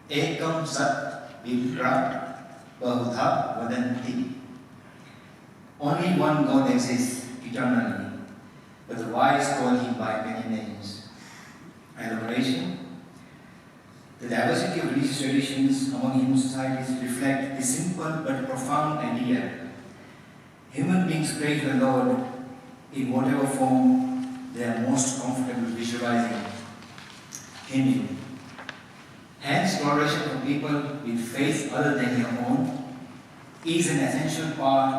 Ekam Sat Vipra Bahudha Vadanti. Only one God exists eternally, but the wise call him by many names. Elaboration: the diversity of religious traditions among human societies reflect the simple but profound idea. Human beings pray to the Lord in whatever form they are most comfortable visualizing Him in. Hence, toleration for people with faith other than your own is an essential part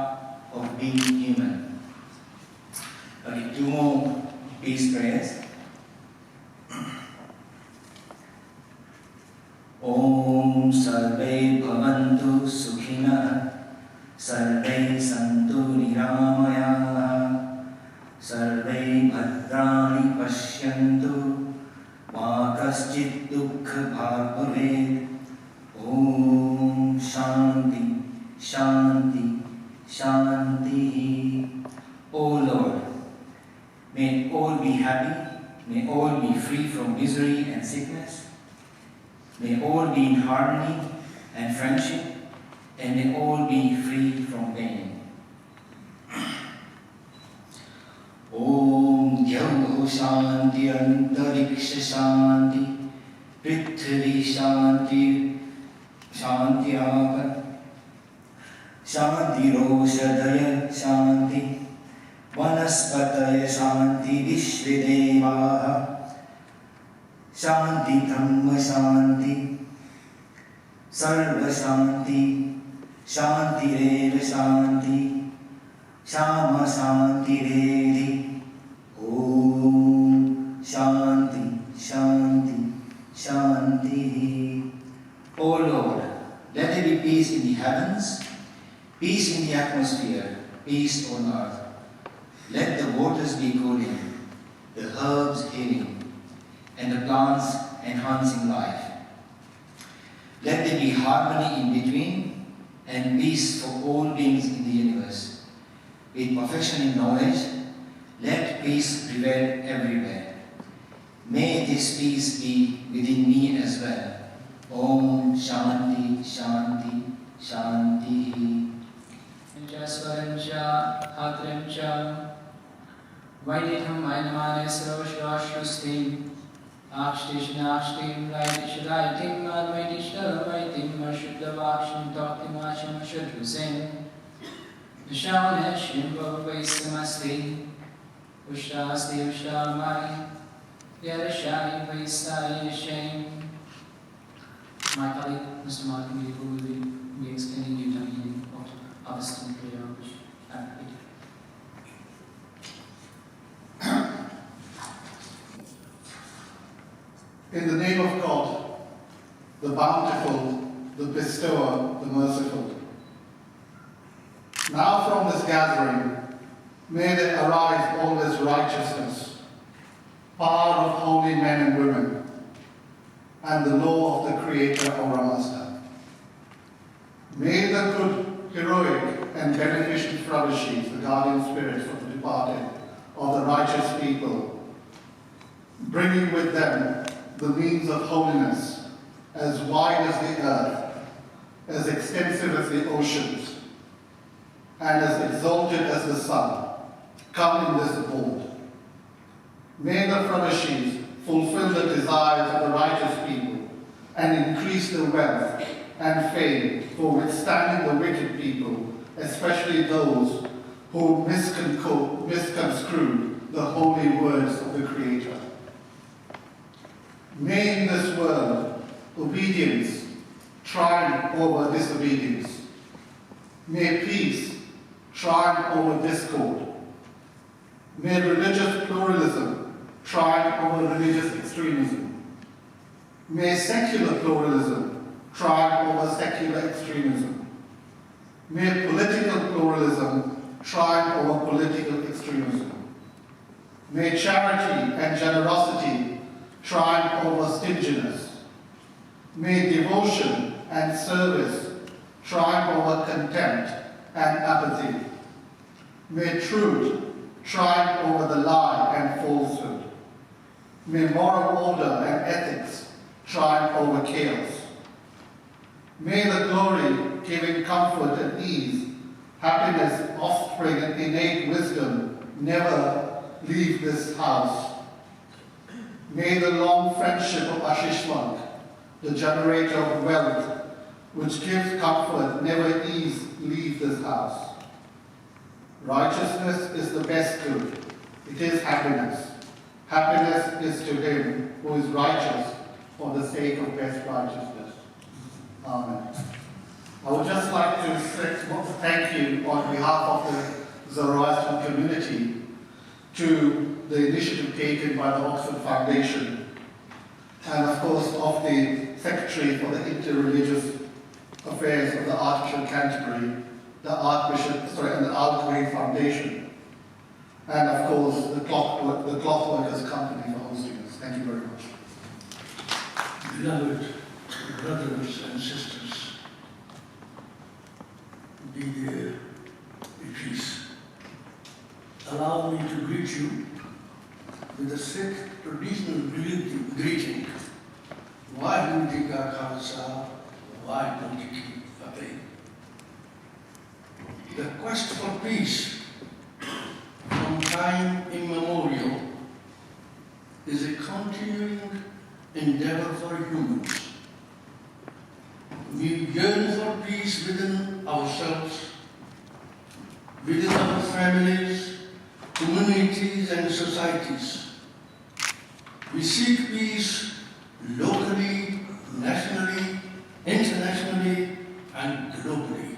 of being human. Okay, two more peace prayers. Om Sarve Bhavantu Sukhina Sarve Santu Niramaya Sarve Bhadrani Pashyantu Ma Kaschit Dukkha Bhag Bhavet. Om Shanti Shanti Shanti. O Lord, may all be happy, may all be free from misery and sickness, may all be in harmony and friendship, and may all be free from pain. Om Dhyau Shanti Antariksha Shanti Prithvi Shanti Shanti Aka Shanti Roshadaya Shanti Vanaspataya Shanti Vishvedevaha Shanti Dhamma Shanti Sarva Shanti Shanti Reva Shanti Shama Shanti Redi. Om Shanti Shanti Shanti. O Lord, let there be peace in the heavens, peace in the atmosphere, peace on earth. Let the waters be cooling, the herbs healing, and the plants enhancing life. Let there be harmony in between and peace for all beings in the universe. With perfection in knowledge, let peace prevail everywhere. May this peace be within me as well. Om Shanti Shanti Shanti. Jasvarancha Hatrimcha Vaiditham Ainamane Sarvashvashvastim Akshtishnashtim Laitishadaitim Advaitishtalavaitim Ashuddhavakshim Toktimashim Ashudhusim Vishavaneshim Bhavavaisamasti Ushasti Ushamai Yarashai Vaisai Yashem. My colleague, Mr. Martin, will be explaining you the meaning of Augustine prayer, which I repeated. In the name of God, the bountiful, the bestower, the merciful. Now from this gathering, may there arise always righteousness, power of holy men and women, and the law of the Creator, our Master. May the good, heroic, and beneficent flourishes, the guardian spirits of the departed, of the righteous people, bringing with them the means of holiness as wide as the earth, as extensive as the oceans, and as exalted as the sun, come in this abode. May the flourishes fulfill the desires of the righteous people and increase the wealth and fame for withstanding the wicked people, especially those who misconstrue the holy words of the Creator. May in this world obedience triumph over disobedience. May peace triumph over discord. May religious pluralism triumph over religious extremism. May secular pluralism triumph over secular extremism. May political pluralism triumph over political extremism. May charity and generosity triumph over stinginess. May devotion and service triumph over contempt and apathy. May truth triumph over the lie and falsehood. May moral order and ethics triumph over chaos. May the glory, giving comfort and ease, happiness, offspring, and innate wisdom never leave this house. May the long friendship of Ashishwant, the generator of wealth, which gives comfort, never leave this house. Righteousness is the best good. It is happiness. Happiness is to him who is righteous for the sake of best righteousness. Amen. I would just like to thank you on behalf of the Zoroastrian community to the initiative taken by the Oxford Foundation and of course of the Secretary for the Interreligious Affairs of the Archbishop of Canterbury, the and the Al-Quray Foundation, and of course the Clothworkers Company for hosting us. Thank you very much. Beloved brothers and sisters, be there in peace. Allow me to greet you with a Sikh traditional greeting. Vaheguru Ka Khalsa, Vaheguru Ki Fateh. The quest for peace from time immemorial is a continuing endeavor for humans. We yearn for peace within ourselves, within our families, communities and societies. We seek peace locally, nationally, internationally and globally.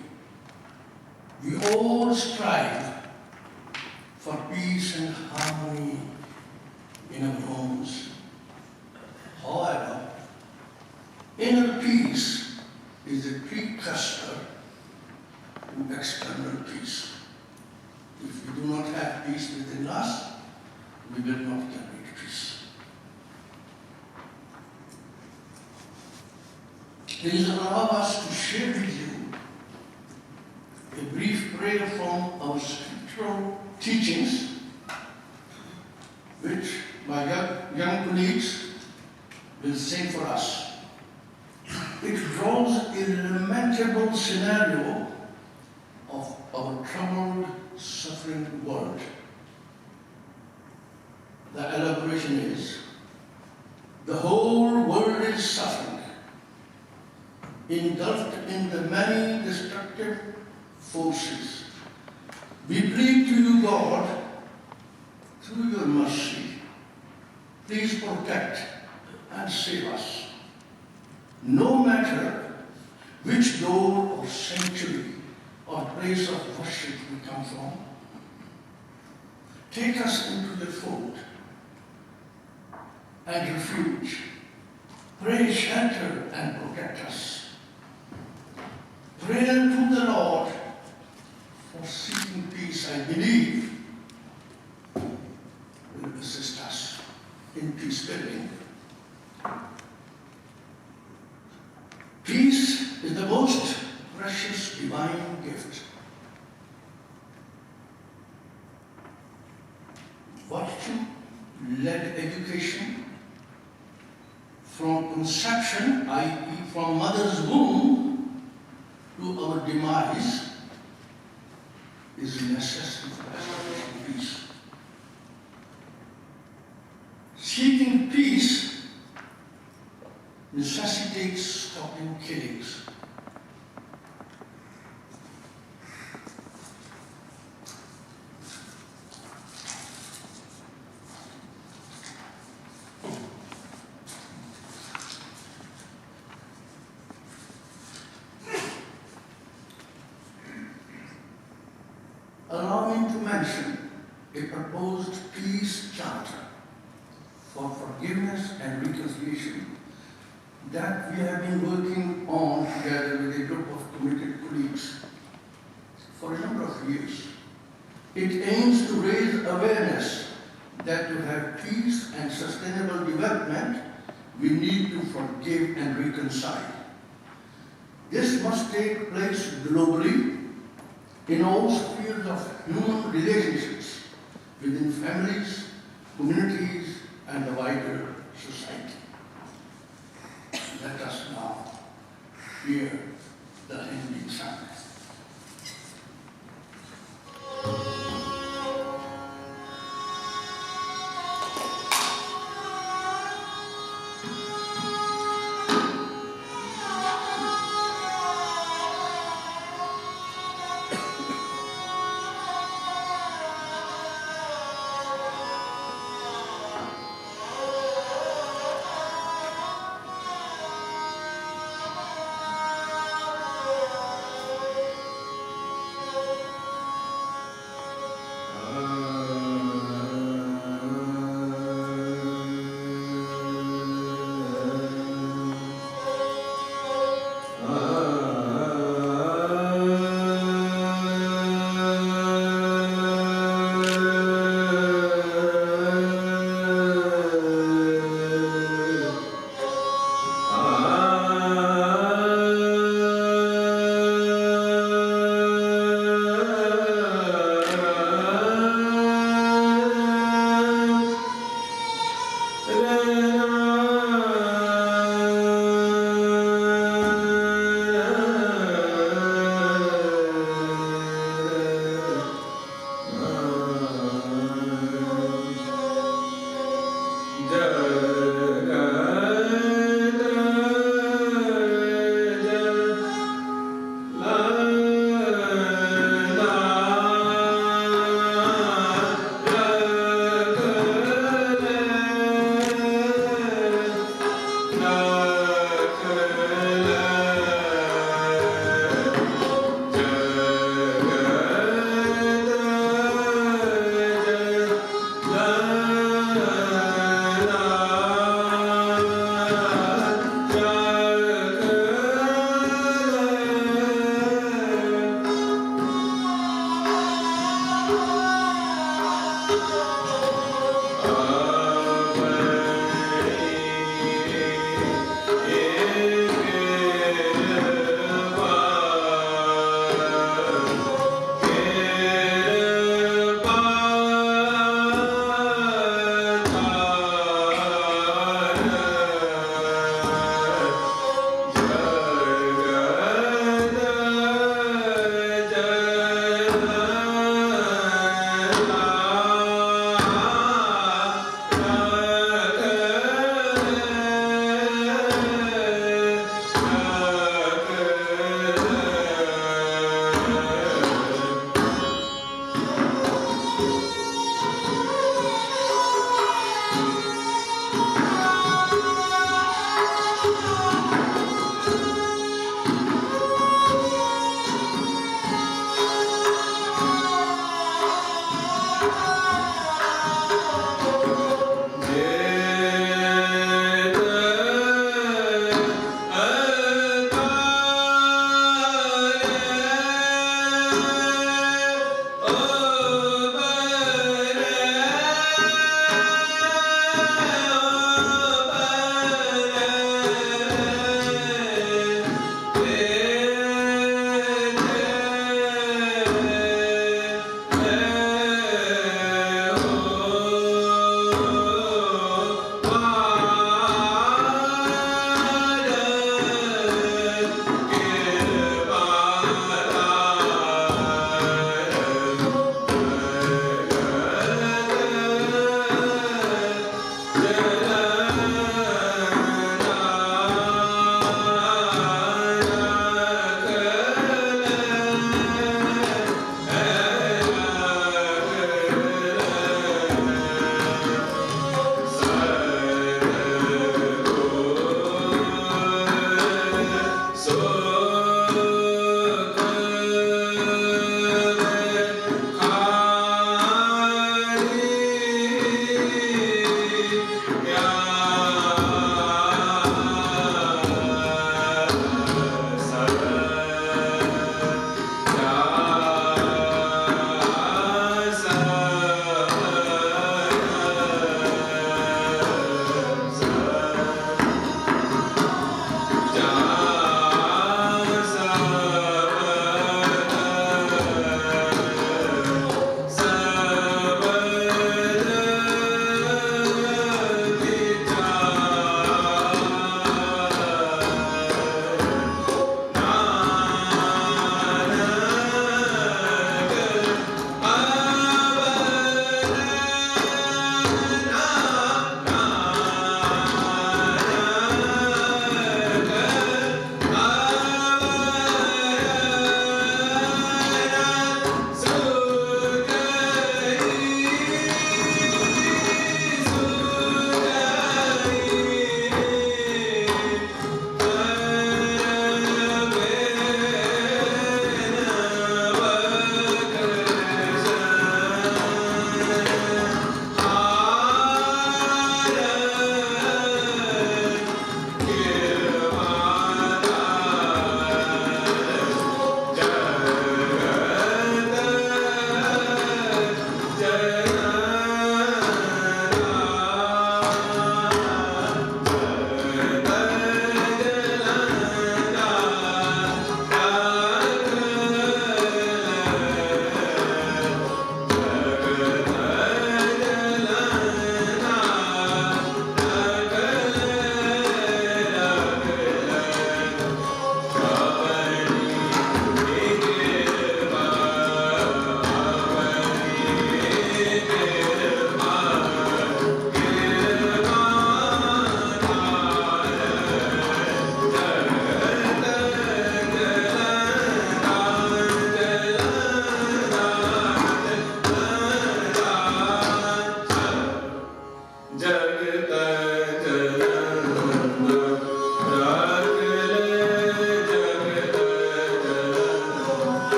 We all strive for peace and harmony in our homes. However, inner peace is a precursor to external peace. If we do not have peace within us, we will not generate peace. Please allow us to share with you a brief prayer from our scriptural teachings, which my young colleagues will sing for us. It draws a lamentable scenario of our troubled, suffering world. The elaboration is, the whole world is suffering, engulfed in the many destructive forces. We plead to you, God, through your mercy, please protect and save us. No matter which door or sanctuary or place of worship we come from, take us into the fold and refuge Pray, shelter, and protect us. Prayer to the Lord for seeking peace, I believe, will assist us in peace building. Peace is the most precious divine gift. Virtue-led education from conception, i.e. from mother's womb to our demise, is a necessity for establishing peace. Seeking peace necessitates stopping killings. Allow me to mention a proposed peace charter for forgiveness and reconciliation that we have been working on together with a group of committed colleagues for a number of years. It aims to raise awareness that to have peace and sustainable development, we need to forgive and reconcile. This must take place globally in all spheres of human relationships, within families, communities, and the wider society. Let us now hear the hymn being sung.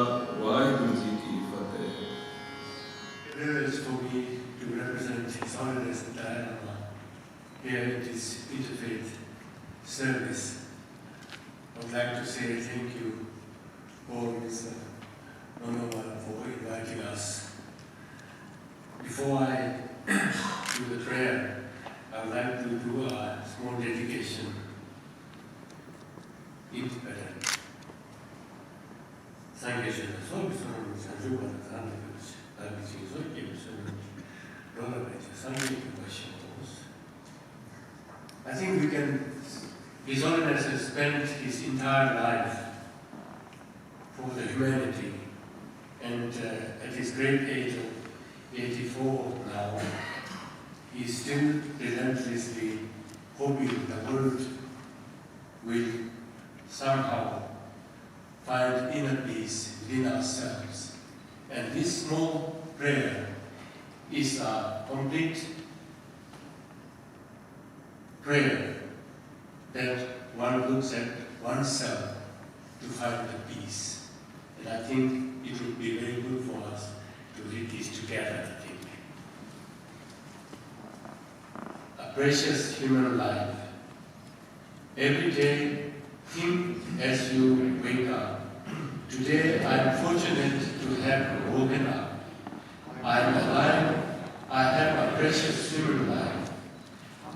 Waheguru ji की फतेह। It is for me to represent His Holiness the Dalai Lama here at this interfaith service. I would like to say thank you for Mr. Monawar for inviting us. Before I do the prayer, I would like to do a small dedication. It's better. Thank you, I think we can, His Holiness has spent his entire life for the humanity, and at his great age of 84 now, he is still relentlessly hoping the world will somehow find inner peace within ourselves. And this small prayer is a complete prayer that one looks at oneself to find the peace. And I think it would be very good for us to read this together, I think. A precious human life. Every day, think as you wake up. Today I am fortunate to have woken up. I am alive. I have a precious human life.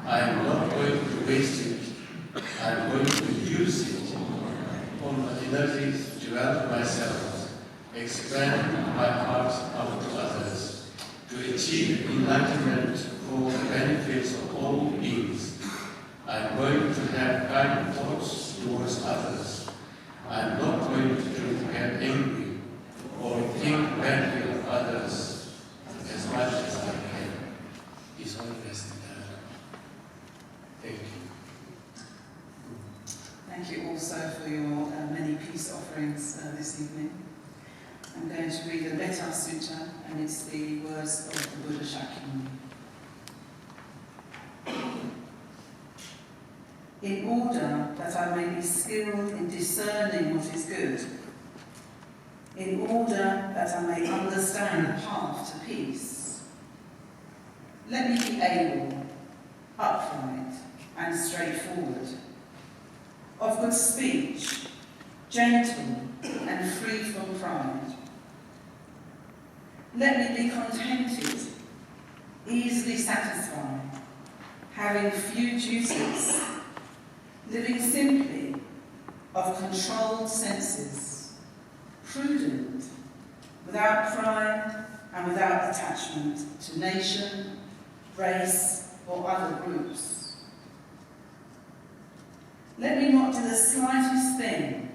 I am not going to waste it. I am going to use it. All my energies to develop myself, expand my heart out to others, to achieve enlightenment for the benefits of all beings. I am going to have kind thoughts towards others. I am not going to get angry or think badly of others as much as I can. His Holiness the Dalai Lama. Thank you. Thank you also for your many peace offerings this evening. I'm going to read the Metta Sutta, and it's the words of the Buddha Shakyamuni. In order that I may be skilled in discerning what is good, in order that I may understand the path to peace, let me be able, upright and straightforward, of good speech, gentle and free from pride. Let me be contented, easily satisfied, having few duties, living simply of controlled senses, prudent, without pride and without attachment to nation, race or other groups. Let me not do the slightest thing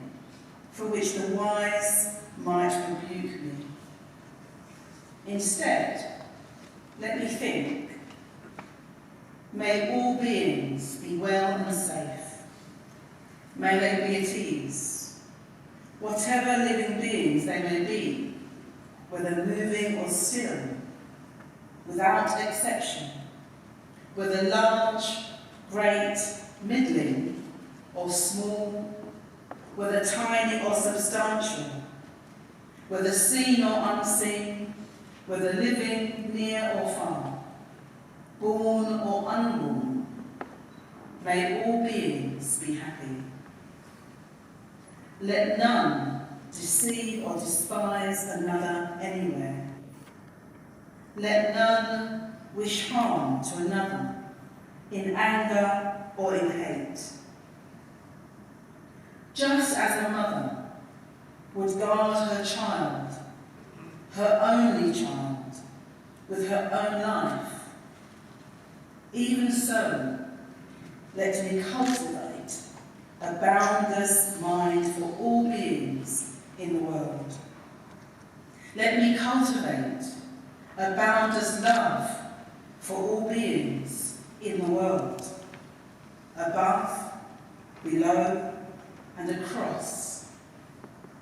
for which the wise might rebuke me. Instead, let me think, may all beings be well and safe. May they be at ease, whatever living beings they may be, whether moving or still, without exception, whether large, great, middling, or small, whether tiny or substantial, whether seen or unseen, whether living near or far, born or unborn, may all beings be happy. Let none deceive or despise another anywhere. Let none wish harm to another, in anger or in hate. Just as a mother would guard her child, her only child, with her own life, even so, let me cultivate a boundless mind for all beings in the world. Let me cultivate a boundless love for all beings in the world, above, below, and across,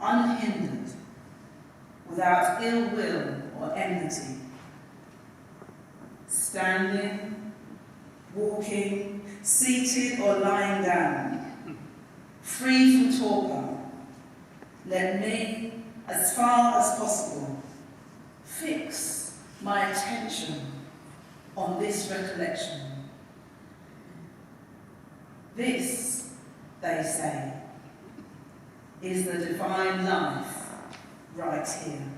unhindered, without ill will or enmity. Standing, walking, seated or lying down, free from torpor, let me, as far as possible, fix my attention on this recollection. This, they say, is the divine life right here.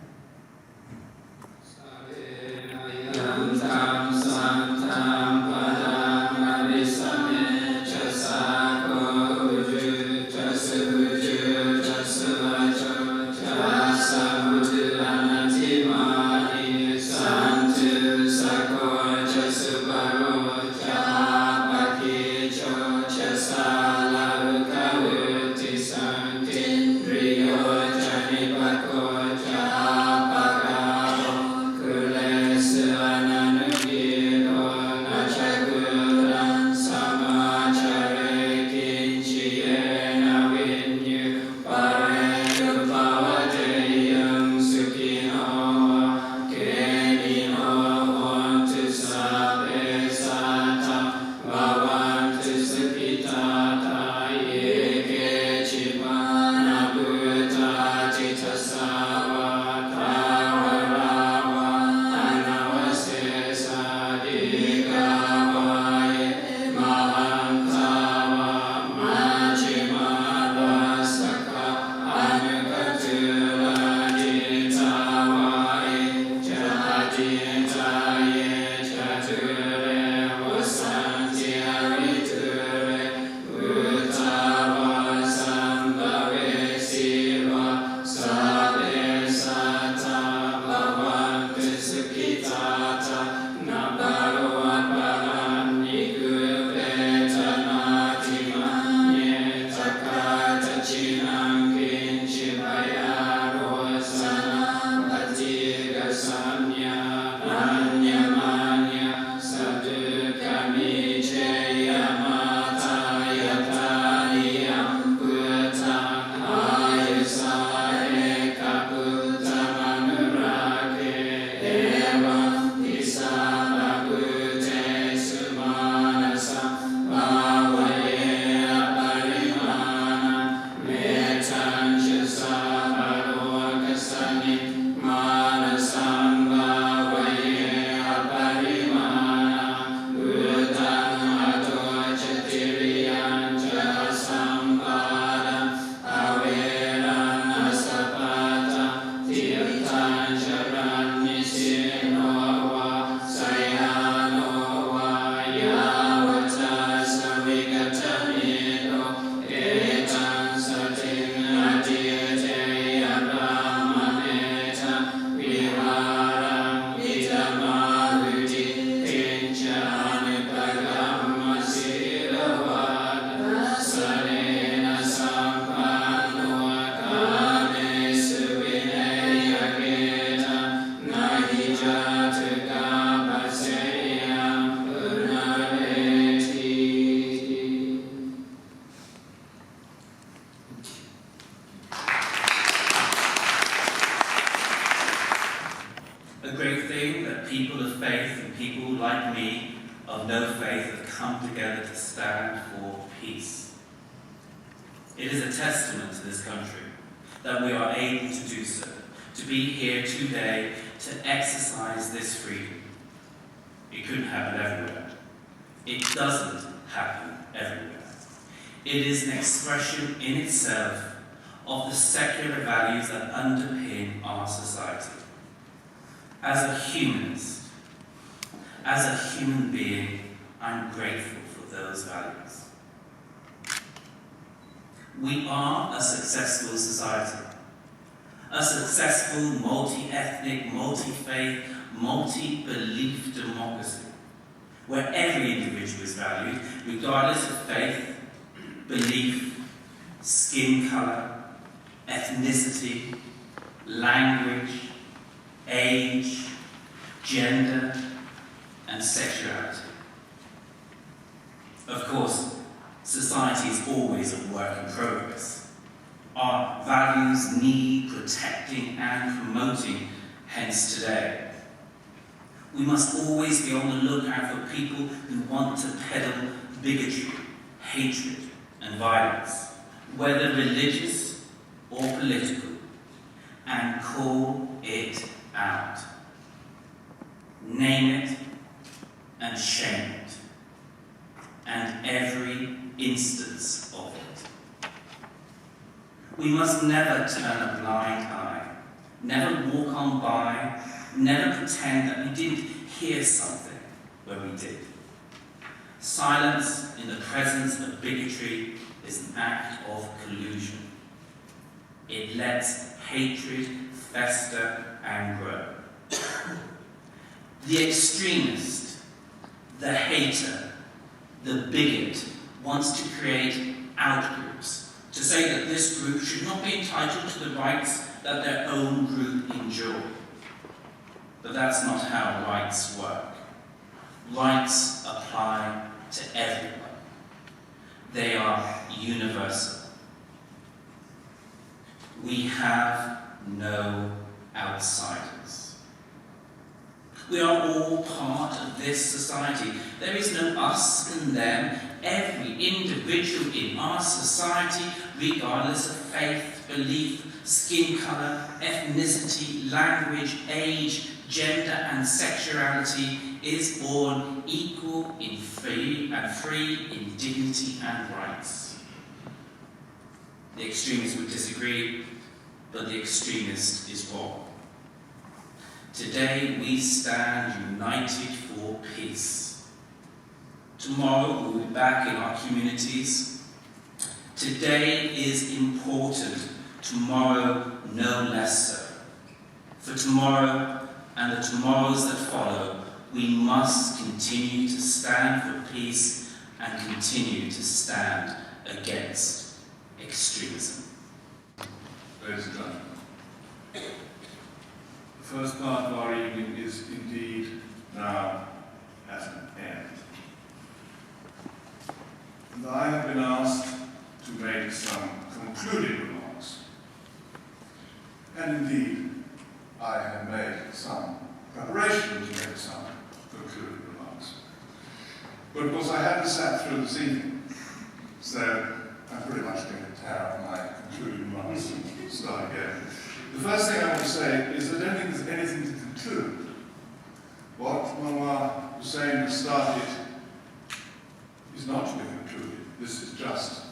It is a testament to this country that we are able to do so, to be here today to exercise this freedom. It couldn't happen everywhere. It doesn't happen everywhere. It is an expression in itself of the secular values that underpin our society. As a humanist, as a human being, I'm grateful for those values. We are a successful society, a successful multi-ethnic, multi-faith, multi-belief democracy, where every individual is valued, regardless of faith, belief, skin colour, ethnicity, language, age, gender, and sexuality. Of course, society is always a work in progress. Our values need protecting and promoting, hence today. We must always be on the lookout for people who want to peddle bigotry, hatred, and violence, whether religious or political, and call it out. Name it and shame it, and every instance of it. We must never turn a blind eye, never walk on by, never pretend that we didn't hear something when we did. Silence in the presence of bigotry is an act of collusion. It lets hatred fester and grow. The extremist, the hater, the bigot wants to create outgroups, to say that this group should not be entitled to the rights that their own group enjoy. But that's not how rights work. Rights apply to everyone. They are universal. We have no outsiders. We are all part of this society. There is no us and them. Every individual in our society, regardless of faith, belief, skin colour, ethnicity, language, age, gender and sexuality, is born equal in free in dignity and rights. The extremists would disagree, but the extremist is wrong. Today we stand united for peace. Tomorrow we'll be back in our communities. Today is important, tomorrow no less so. For tomorrow and the tomorrows that follow, we must continue to stand for peace and continue to stand against extremism. Ladies and gentlemen, the first part of our evening is indeed now at an end. And I have been asked to make some concluding remarks. And indeed, I have made some preparation to make some concluding remarks. But of course I haven't sat through this evening, so I'm pretty much going to tear up my concluding remarks and start again. The first thing I want to say is that I don't think there's anything to conclude. What Monawar Hussain has started is not to be concluded. This is just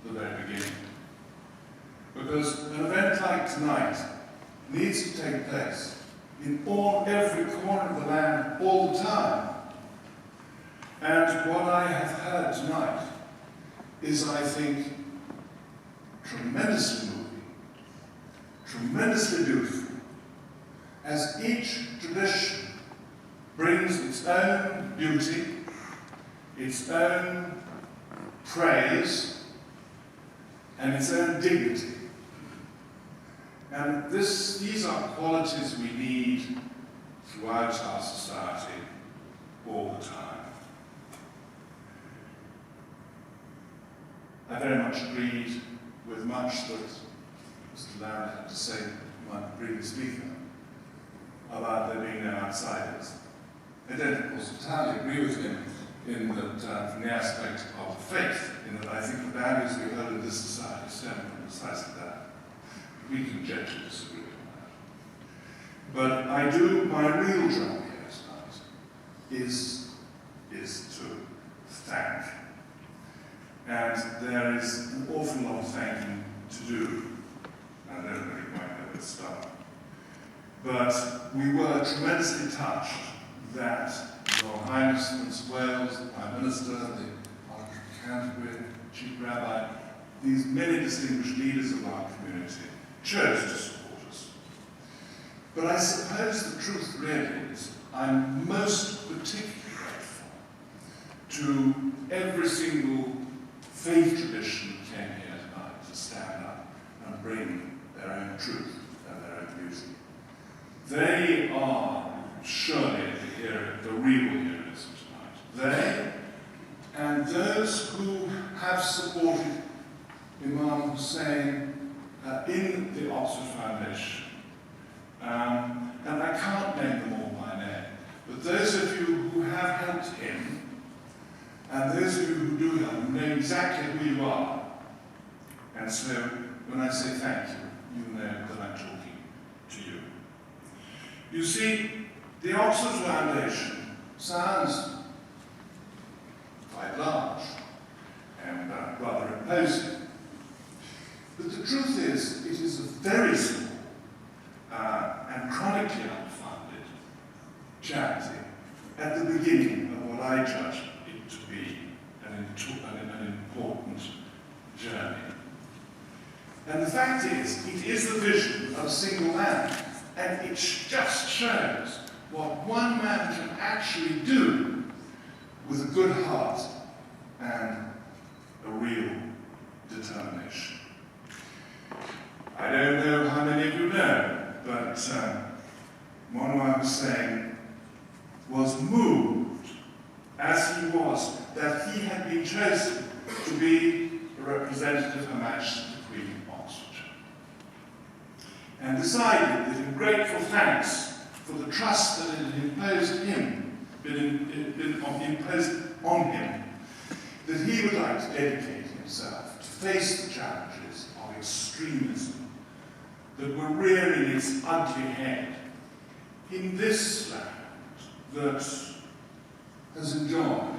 the very beginning. Because an event like tonight needs to take place in every corner of the land all the time. And what I have heard tonight is, I think, tremendously moving, tremendously beautiful, as each tradition brings its own beauty, its own praise, and its own dignity. And these are qualities we need throughout our society all the time. I very much agreed with much that Mr. Land had to say, my previous speaker, about there being no outsiders. I don't, of course, entirely agree with him in that, from the aspect of faith, in that I think the values we hold in this society stem from precisely that. We can gently disagree on that. But I do, my real job here tonight is to thank. And there is an awful lot of thanking to do. I don't really quite know where to start. But we were tremendously touched that Your Highness Prince of Wales, the Prime Minister, the Archbishop of Canterbury, Chief Rabbi, these many distinguished leaders of our community chose to support us. But I suppose the truth really is I'm most particularly grateful to every single faith tradition that came here tonight to stand up and bring their own truth and their own beauty. They are surely the real heroes of tonight. They and those who have supported Imam Hussain in the Oxford Foundation. And I can't name them all by name, but those of you who have helped him, and those of you who do help him, know exactly who you are. And so, when I say thank you, you know that I'm talking You see, the Oxford Foundation sounds quite large and rather imposing. But the truth is, it is a very small and chronically unfunded charity at the beginning of what I judge it to be an important journey. And the fact is, it is the vision of a single man, and it just shows what one man can actually do with a good heart and a real determination. I don't know how many of you know, but Monawar Hussain was moved, as he was, that he had been chosen to be a representative of Her Majesty the Queen of Oxford, and decided that in grateful thanks for the trust that had been imposed on him, that he would like to dedicate himself to face the challenges of extremism that were rearing its ugly head in this land that has enjoyed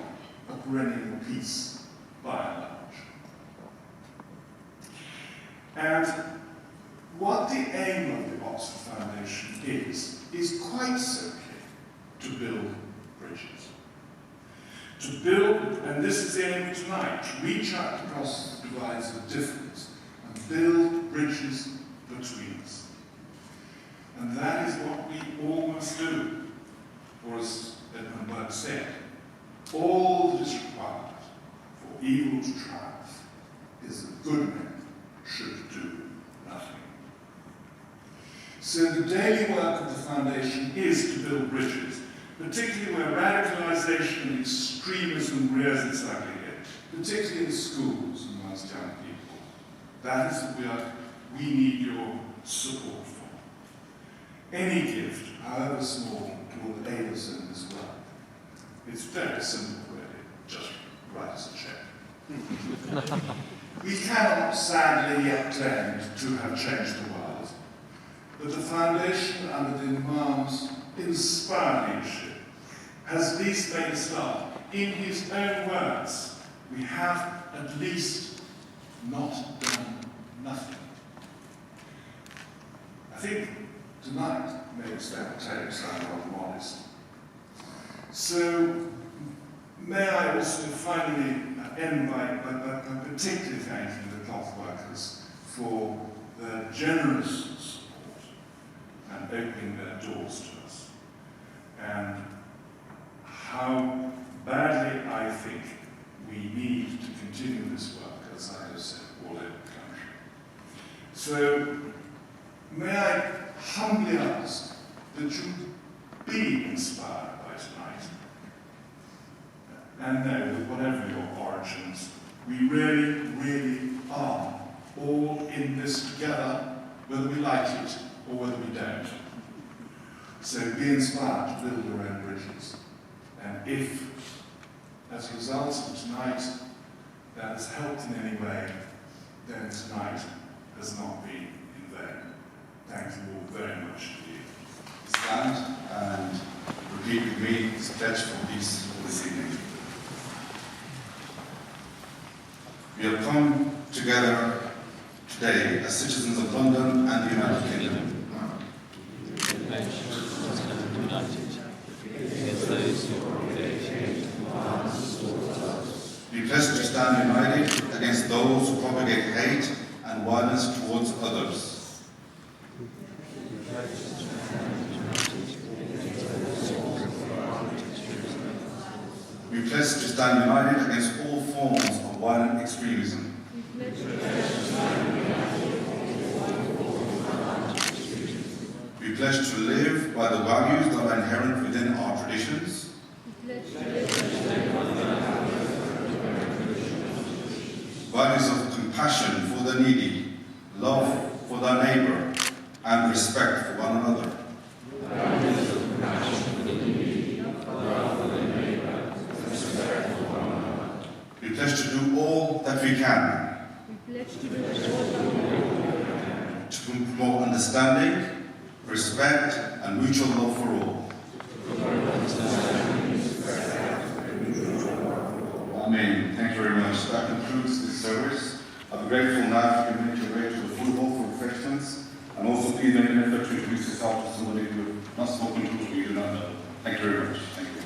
a perennial peace by and large. And what the aim of the Oxford Foundation is quite simply to build bridges. To build, and this is the aim tonight, to reach out across the divides of difference and build bridges between us. And that is what we all must do. For as Edmund Burke said, all that is required for evil to triumph is that good men should do nothing. So the daily work of the Foundation is to build bridges, particularly where radicalization and extremism rears its ugly head, particularly in schools and amongst young people. That is the work we need your support for. Any gift, however small, will aid us in this work. It's very simple, really. Just write us a check. We cannot, sadly, yet claim to have changed the world, but the Foundation, under the Imam's inspired leadership, has at least made a start. In his own words, we have at least not done nothing. I think tonight makes that take sound rather modest. So, may I also finally end by particularly thanking the cloth workers for their generous support and opening their doors to us, and how badly I think we need to continue this work, as I have said, all over the country. So, may I humbly ask that you be inspired by tonight, and know that whatever your origins, we really, really are all in this together, whether we like it or whether we don't. So be inspired to build your own bridges. And if, as a result of tonight, that has helped in any way, then tonight has not been in vain. Thank you all very much indeed. Stand and repeat with me this pledge for peace for this evening. We have come together today as citizens of London and the United Kingdom. We pledge to stand united against those who propagate hate and violence towards others. We pledge to stand united against all forms of violent extremism. We pledge to live by the values that are inherent within our traditions. Values of compassion for the needy, love for thy neighbour, and respect for one another. We pledge to do all that we can to promote understanding, respect, respect, and mutual love for all. Amen. Thank you very much. That concludes this service. I'm grateful now if you make your way to the food hall for refreshments, and also please make an effort to introduce yourself to somebody who you've not spoken to or you do not know. Thank you very much. Thank you.